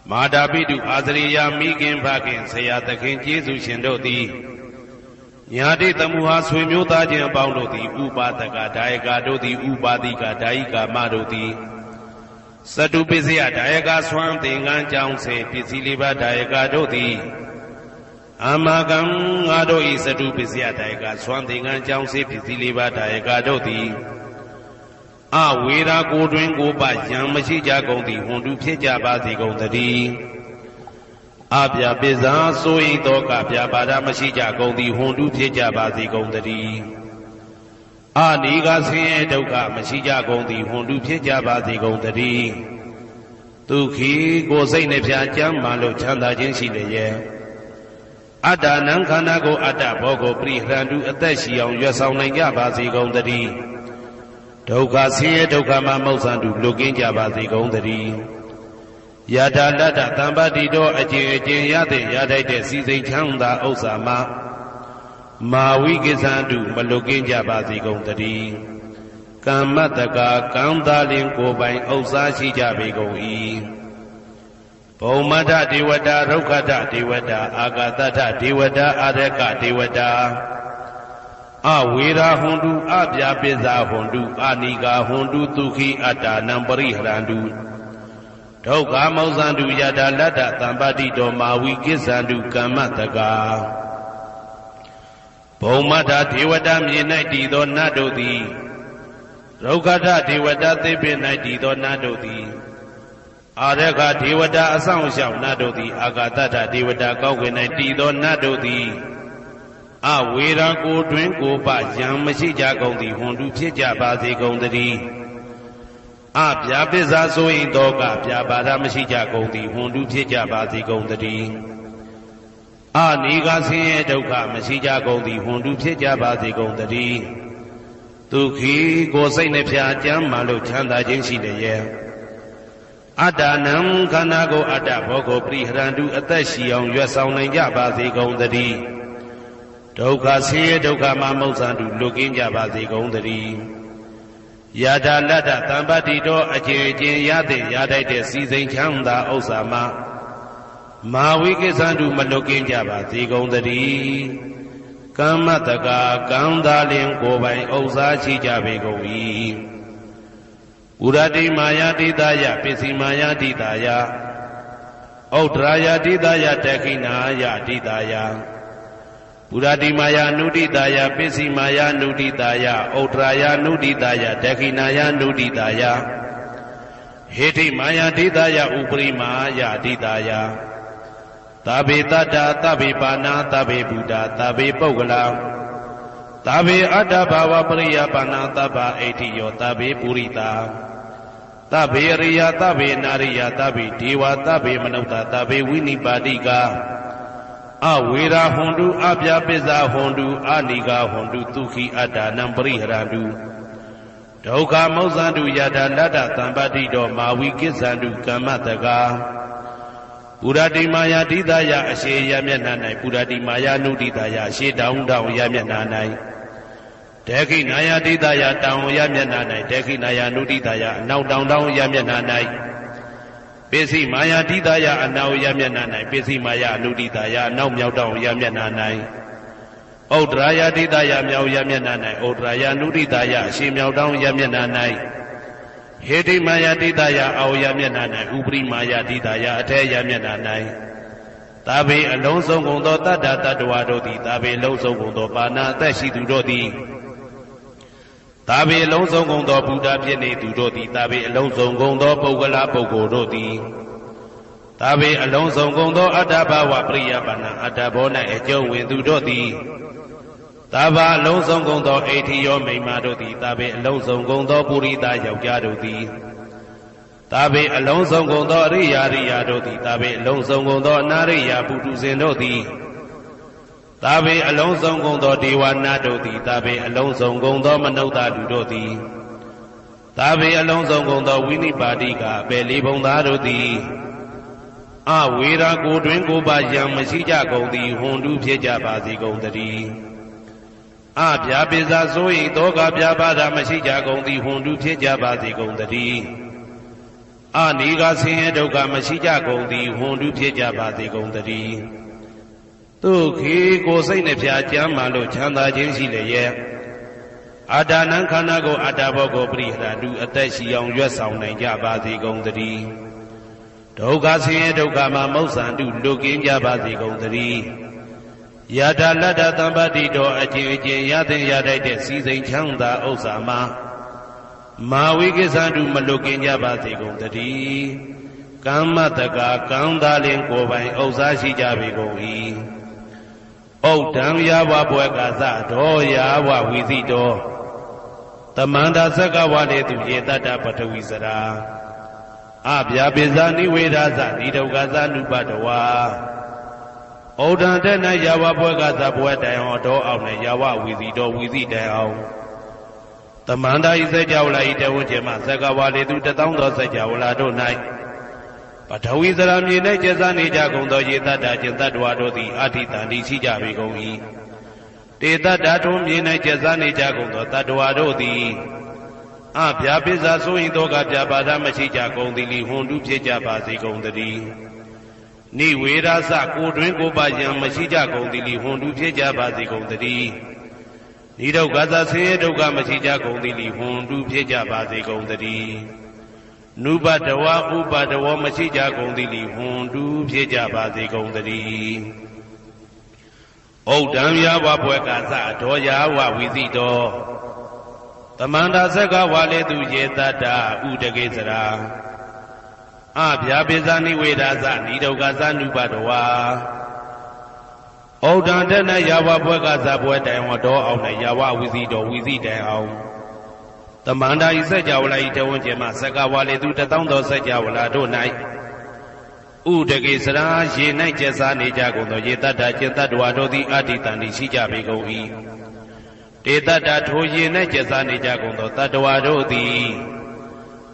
မာတာပိတုအာသရိယမိခင်ဖခင်ဆရာသခင်ကျေးဇူးရှင်တို့သည်ညာတိတမုဟာဆွေမျိုးသားချင်းအပေါင်းတို့သည်ဥပါဒကဒါယကတို့သည်ဥပါတိကဒါယိကာမတို့သည် စတုပစ္စယဒါယကဆွမ်းသင်္ကန်းကြောင့်စေပစ္စည်းလေးပါးဒါယကတို့သည်အာမကံငါတို့ဤစတုပစ္စယဒါယကဆွမ်းသင်္ကန်းကြောင့်စေပစ္စည်းလေးပါးဒါယကတို့သည်အဝေရာကိုတွင်ကိုပယံမရှိကြကုန်သည်ဟွန်တုဖြစ်ကြပါစေကုန်သတည်းအပြပိဇာဆိုဤတောကပြပါဒမရှိကြကုန်သည်ဟွန်တုဖြစ်ကြပါစေကုန်သတည်းအာနိကဆင်းရဲဒုက္ခမရှိကြကုန်သည်ဟွန်တုဖြစ်ကြပါစေကုန်သတည်းဒုက္ခိကိုစိတ်နှပြကြမ်းမှလို့ချမ်းသာခြင်းရှိလေရဲ့အတ္တနံခန္ဓာကိုအတ္တဘောကိုပရိဟရန္တုအသက်ရှိအောင်ရွတ်ဆောင်နိုင်ကြပါစေကုန်သတည်းဒုက္ခဆင်းရဲဒုက္ခမှမௌဆန္တုလွတ်ကင်းကြပါစေကုန်သတည်းယထာတတ္တသံပတိတောအကျင့်အကျင့်ရတဲ့ရထိုက်တဲ့စီစိတ်ချမ်းသာဥစ္စာမှာမာဝိကိသန္တုမလွတ်ကင်းကြပါစေကုန်သတည်းကမ္မတကာကံသာလင်ကိုယ်ပိုင်ဥစ္စာရှိကြပေကုန်၏ဘုံမထဒေဝတာရုက္ခတဒေဝတာအာဂတထဒေဝတာအာရကဒေဝတာအဝေရာဟွန်တုအပြာပိဇာဟွန်တုအာနိကာဟွန်တုဒုက္ခိအတ္တနံပရိဟရန္တုဒုက္ခမောဇန္တုယတာလတ္တသံပတိတောမာဝိကိသန္တုကမ္မတကာဘုံမထဒေဝတာမြေ၌တည်သောနတ်တို့သည်ရုက္ခတဒေဝတာသိပင်၌တည်သောနတ်တို့သည်အာရကဒေဝတာအဆောင်ရှောက်နတ်တို့သည်အာဂတတဒေဝတာကောက်ွယ်၌တည်သောနတ်တို့သည်အဝေရာကိုတွင်ကိုပယံမရှိကြကုန်သည်ဟွန်တုဖြစ်ကြပါစေကုန်သတည်းအပြာပိဇာဆိုရင်တောကပြာပါဒမရှိကြကုန်သည်ဟွန်တုဖြစ်ကြပါစေကုန်သတည်းအနိကဆင်းရဲဒုက္ခမရှိကြကုန်သည်ဟွန်တုဖြစ်ကြပါစေကုန်သတည်းဒုက္ခိကိုစိတ်နှပြကြမ်းမှလို့ချမ်းသာခြင်းရှိလေရဲ့အတ္တနံခန္ဓာကိုအတ္တဘောကိုပရိဟရန္တုအသက်ရှိအောင်ရွတ်ဆောင်နိုင်ကြပါစေကုန်သတည်းဒုက္ခဆင်းရဲဒုက္ခမှမௌဆန္တုလွတ်ကင်းကြပါစေကုန်သတည်းယထာလတ္တသံပတိတောအကျင့်အကျင့်ရတဲ့ရထိုက်တဲ့စီစိန်ချမ်းသာဥစ္စာမှာမာဝိကိသန္တုမလွတ်ကင်းကြပါစေကုန်သတည်းကမ္မတကာကံသာလင်ကိုယ်ပိုင်ဥစ္စာရှိကြပေကုန်၏ဥရတိမာယာတိတယပစ္စည်းမာယာတိတယဩဒရာယတိတယတခိနာယတိတယဥရတိမာယာနုတိတယပစ္စည်းမာယာနုတိတယဩဒရာယနုတိတယတခိနာယနုတိတယဟေတိမာယာတိတယဥပရိမာယတိတယသဗ္ဗေတတ္တသဗ္ဗေပါဏာသဗ္ဗေဗုဒ္ဓသဗ္ဗေပုဂ္ဂလာသဗ္ဗေအတ္တဘာဝပရိယပါဏာသဗ္ဗအိဋ္ဌိယောသဗ္ဗေပုရိတာသဗ္ဗေရိယသဗ္ဗေနာရိယသဗ္ဗေဒေဝသဗ္ဗေမနုဿသဗ္ဗေဝိနိပါတိကအဝေရာဟွန်တုအပြာပိဇာဟွန်တုအာနိကာဟွန်တုဒုက္ခိအတ္တနံပရိဟရန္တုဒုက္ခမောဇန္တုယထာလတ္တသံပတိတောမာဝိကိသန္တုကမ္မတကာပုရတိမာယာတိတယအရှိယမျက်နှာ၌ပုရတိမာယာနုတိတယအရှိတောင်းတောင်းယမျက်နှာ၌တေခိနာယာတိတယတောင်းယမျက်နှာ၌တေခိနာယာနုတိတယအနောက်တောင်းတောင်းယမျက်နှာ၌ပစ္စည်းမာယာတိတယအနောက်ယမျက်နှာ၌ပစ္စည်းမာယာနုတိတယအနောက်မြောက်တောင်းယမျက်နှာ၌ဩဒရာယာတိတယမြောက်ယမျက်နှာ၌ဩဒရာယာနုတိတယအရှိမြောက်တောင်းယမျက်နှာ၌ဟေတိမာယာတိတယအောယမျက်နှာ၌ဥပရိမာယာတိတယအထေယမျက်နှာ၌သာဘေအလုံးစုံကုန်သောတတ္တတတ္တဝါတို့သည်သာဘေလုံးစုံကုန်သောပါဏာအသက်ရှိသူတို့သည်သာဘေအလုံးစုံကုန်သောဘုဒ္ဓဖြစ်နေသူတို့သည်သာဘေအလုံးစုံကုန်သောပုဂ္ဂလာပုဂ္ဂိုလ်တို့သည်သာဘေအလုံးစုံကုန်သောအတ္တဘာဝပရိယပါဏာအတ္တဘော၌အကျုံးဝင်သူတို့သည်သာဘာအလုံးစုံကုန်သောအိဋ္ဌိယောမိမ္မာတို့သည်သာဘေအလုံးစုံကုန်သောပုရိသယောက်ျားတို့သည်သာဘေအလုံးစုံကုန်သောအရိယာရိယာတို့သည်သာဘေအလုံးစုံကုန်သောအနာရိယာပုထုဇဉ်တို့သည်သာဘေအလုံးစုံကုန်သောဒေဝနာတို့သည်သာဘေအလုံးစုံကုန်သောမနုဿလူတို့သည်သာဘေအလုံးစုံကုန်သောဝိနိပါတိကအပေလေးဘုံသားတို့သည်အဝေရာကိုတွင်ကိုပါယံမရှိကြကုန်သည်ဟွန်တုဖြစ်ကြပါစေကုန်သတည်းအပြာပိဇာဆို၏တောကပြာပါဒမရှိကြကုန်သည်ဟွန်တုဖြစ်ကြပါစေကုန်သတည်းအနိကဆင်းရဲဒုက္ခမရှိကြကုန်သည်ဟွန်တုဖြစ်ကြပါစေကုန်သတည်းဒုက္ခိကိုစိတ်နှပြကြမ်းမှလို့ချမ်းသာခြင်းရှိလေရဲ့ အာတာနံခန္ဓာကိုအာတာဘောကိုပရိဟရတုအသက်ရှိအောင်ရွတ်ဆောင်နိုင်ကြပါစေကုန်သတည်းဒုက္ခဆင်းရဲဒုက္ခမှာမௌဆန္တုလွတ်ကင်းကြပါစေကုန်သတည်းယထာလတ္တသံပတိတော်အကျဉ်အကျဉ်ရသင်ရတတ်တဲ့စီစိန်ချမ်းသာဥစ္စာမှာမာဝိကိသန္တုမလွတ်ကင်းကြပါစေကုန်သတည်းကမ္မတကာကံသာလင်ကိုယ်ပိုင်ဥစ္စာရှိကြပေကုန်၏ဩဒံယာဝဘွယ်ကသတော်ယာဝဝီစီတော်တမန္တာသက္ကဝါလေသူယေတတ္တပထဝီစရာအဗျာပိဇာနိဝေဒသနိဒုက္ခသနုပတဝါဩဒံတဲ့၌ယာဝဘွယ်ကသဘွယ်တိုင်အောင်တော်အောင်နဲ့ယာဝဝီစီတော်ဝီစီတိုင်အောင်တမန္တာဤစကြဝဠာဤတဝကျမသက္ကဝါလေသူ1000သောစကြဝဠာတို့၌ပထဝီစရာမြေ၌ကျက်စားနေကြကုန်သောယေတတ္တကျင်တ္တဝါတို့သည်အဋ္ဌိတန်တိရှိကြပေကုန်၏တေတ္တထုံးမြေ၌ကျက်စားနေကြကုန်သောတတ္တဝါတို့သည်အဗျာပိဇာဆိုရင်သောကပြပါဒမရှိကြကုန်သည်လီဟွန်တုဖြစ်ကြပါစေကုန်သတည်းနိဝေရသကိုတွင်ကိုပါယံမရှိကြကုန်သည်လီဟွန်တုဖြစ်ကြပါစေကုန်သတည်းနိဒုက္ခသဆင်းရဲဒုက္ခမရှိကြကုန်သည်လီဟွန်တုဖြစ်ကြပါစေကုန်သတည်းနုပတဝဥပတဝမရှိကြကုန်သည်လီဟွန်တုဖြစ်ကြပါစေကုန်သတည်းဩဒံယာဝဘွယ်ကသတော်ယာဝဝီစီတော်တမန္တာသက္ကဝါလေသူယေတတ္တဥဒကေစရာအဗျာပိဇာနိဝေဒသနိဒုက္ခသနုပတဝါဩဒံတဲ့၌ယာဝဘွယ်ကသဘွယ်တိုင်ဟောတော်အောင်နဲ့ယာဝဝီစီတော်ဝီစီတိုင်အောင်တမန္တာဤစัจ java လာဤတဝန်းကျင်မှသက္ကဝါလေသူ1000သောစัจ java လာတို့၌ဥဒကေစရာရေ၌ကျက်စားနေကြကုန်သောယေတတ္တကျင်တတ္တဝါတို့သည်အဋ္ဌိတန်တိရှိကြပေကုန်၏တေတတ္တထိုရေ၌ကျက်စားနေကြကုန်သောတတ္တဝါတို့သည်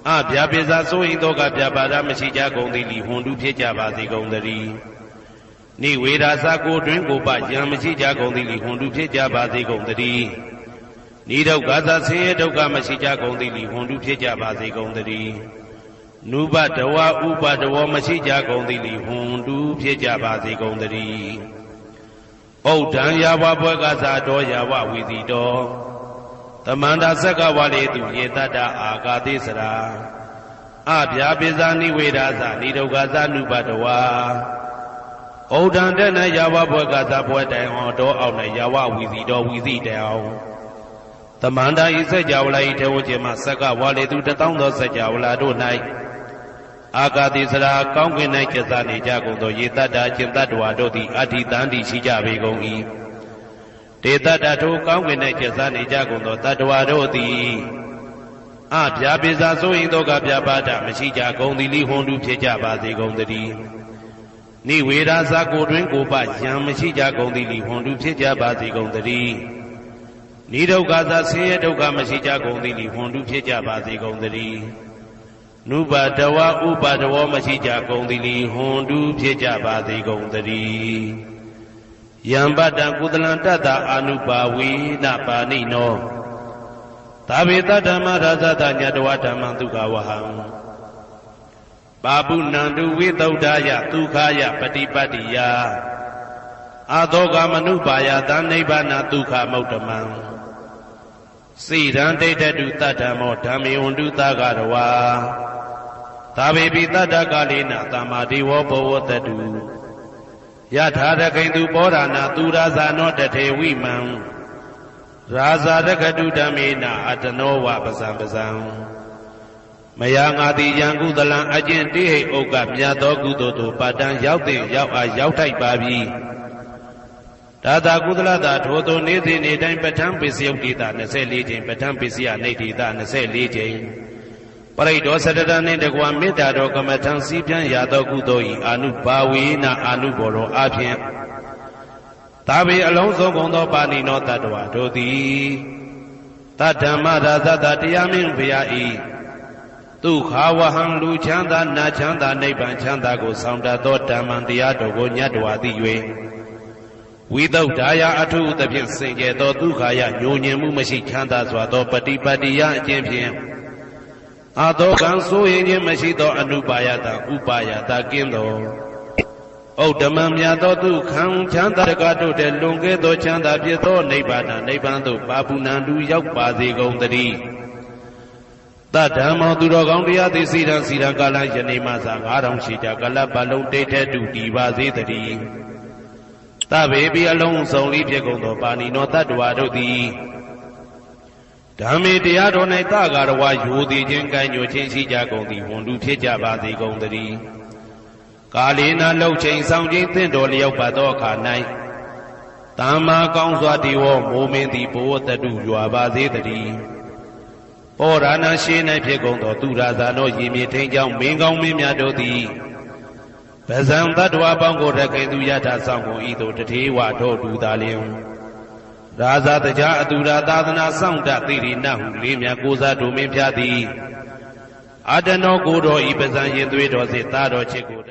အဗျာပိဇာဆိုရင်သောကပြပါဒမရှိကြကုန်သည်လီဟွန်တုဖြစ်ကြပါစေကုန်သတည်းနိဝေဒသကိုတွင်ကိုပယံမရှိကြကုန်သည်လီဟွန်တုဖြစ်ကြပါစေကုန်သတည်းနိဒုက္ခသဆင်းရဲဒုက္ခမရှိကြကုန်သည်လီဟွန်တုဖြစ်ကြပါစေကုန်သတည်းနုပတဝဥပတဝမရှိကြကုန်သည်လီဟွန်တုဖြစ်ကြပါစေကုန်သတည်းဩဒံယာဝဘွယ်ကသတော်ယာဝဝီစီတော်တမန္တာသက္ကဝါလေသူယေတတ္တအာဂါတိစရာအဗျာပိဇာနိဝေဒသနိဒုက္ခသနုပတဝါဩဒံတဲ့၌ယာဝဘွယ်ကသဘွယ်တိုင်အောင်တော်အောင်နဲ့ယာဝဝီစီတော်ဝီစီတိုင်အောင်တမန္တာဤစัจ java လာဤထေဝကျင်မှသက္ကဝါလေသူ1000သောစัจ java လာတို့၌အာဂါတိစရာကောင်းကင်၌ကျက်စားနေကြကုန်သောယေတတ္တကျင်တတ္တဝါတို့သည်အဋ္ဌိတန်တိရှိကြပေကုန်၏တေတတ္တထိုကောင်းကင်၌ကျက်စားနေကြကုန်သောတတ္တဝါတို့သည်အဗျာပိဇာဆိုရင်သောကပြပါဒမရှိကြကုန်သည်လီဟွန်တုဖြစ်ကြပါစေကုန်သတည်းနိဝေဒသကိုတွင်ကိုပယံမရှိကြကုန်သည်လီဟွန်တုဖြစ်ကြပါစေကုန်သတည်းနိဒုက္ခသဆင်းရဲဒုက္ခမရှိကြကုန်သည်လီဟွန်တုဖြစ်ကြပါစေကုန်သတည်းနုပတဝဥပတဝမရှိကြကုန်သည်လီဟွန်တုဖြစ်ကြပါစေကုန်သတည်းယံပတ္တကုသလံတတ္တအာနုပါဝေနပါဏိနောသာဝေတဓမ္မရာဇတညတဝဓမ္မဒုက္ခဝဟံပါပုဏ္ဏံတုဝိသုဒ္ဓယဒုက္ခယပฏิပတ္တိယအာသောကမနုပါယသနိဗ္ဗာနဒုက္ခမௌတ္တမံစိရန်ဒိဋ္ဌတုတတ္တမောဓမ္မေဝန္တုသဂရဝါသာဝေပိတတ္တကာလေနသမ္မာဒေဝဘောဝတတုယထာရခိတုပောဓာနာသူရာဇာနောတထေဝိမံရာဇာရခတုဓမ္မေနအတနောဝပဇံပဇံမယငါတိယံကုသလံအကျင့်တိဟိဥက္ကမြတ်သောကုသိုလ်တို့ပါတံရောက်တဲ့ရောက်အားရောက်ထိုက်ပါပြီဒါသာကုသလတာထိုသို့နေ့စဉ်နေ့တိုင်းပဋ္ဌာန်းပစ္စယုတ်တိတာ24ကြိမ်ပဋ္ဌာန်းပစ္စယနေတိတာ24ကြိမ်ပရိဒောစတတနှင့်တကွာမေတ္တာတော်ကမ္မထံစည်းပြန်ရသောကုသိုလ်ဤအာနုဘာဝေနအာနုဘောရောအဖြင့်သာဝေအလုံးစုံကုန်သောပါဏိနောတတ္တဝါတို့သည်တတ္ဓမ္မရာဇတတရားမင်းဘုရားဤဒုက္ခဝဟံလူချမ်းသာနာချမ်းသာနိဗ္ဗာန်ချမ်းသာကိုဆောင်တတ်သောဓမ္မံတရားတော်ကိုညတ်တော်သိ၍ဝိသုဒ္ဓါယအထုသဖြင့်စင်ကြယ်သောဒုက္ခယညှို့ညင်မှုမရှိချမ်းသာစွာသောပฏิပတ္တိယအကျင့်ဖြင့်အာသောကံဆိုရင်ခြင်းမရှိသောအနုပါယတဥပါယတကင်းသောဩ ဩဓမ္မမြတ်သောသူခံချမ်းသာတကားတို့တဲ့လွန်ကဲသောချမ်းသာဖြစ်သောနိဗ္ဗာန်နိဗ္ဗာန်သို့ပါပုဏ္ဏတူရောက်ပါစေကုန်သတည်းတဓမ္မောသူတော်ကောင်းတရားသည်စီရန်ကာလယနေ့မှသာ9000ရှိကြကလပ်ပတ်လုံးတိတ်တဲ့တူတည်ပါစေတည်းတဗေပိအလုံးစုံလေးဖြစ်ကုန်သောပါဏိနောတတ္တဝါတို့သည်ဓမ္မေတရားတော်၌တကာရဝယူသည်ချင်းကံညွချင်းရှိကြကုန်သည်ဝန်တူဖြစ်ကြပါစေကုန်သတည်းကာလေနာလှုပ်ချိန်ဆောင်ချိန်သင့်တော်လျောက်ပါသောအခါ၌တမ္မာကောင်းစွာဒီဝမိုးမင်းသည်ဘဝတတုရွာပါစေတည်းဩရဏရှိ၌ဖြစ်ကုန်သောသူရာဇာတို့ရေမြေထိန်ကြောင့်မင်းကောင်းမင်းများတို့သည်ဗဇံတတ္တဝါပေါင်းကိုရခိုင်သူယထာဆောင်ကုန်ဤသို့တထေဝထောတူသာလျင်ရာဇာတကြားအတူရာသာသနာဆောင်တသိရိနဟုလေးမြတ်ကိုစားတို့မင်းဖျားသည်အတနောကိုတော်ဤပဇံရင်သွေးတော်စေသားတော်ချစ်ကို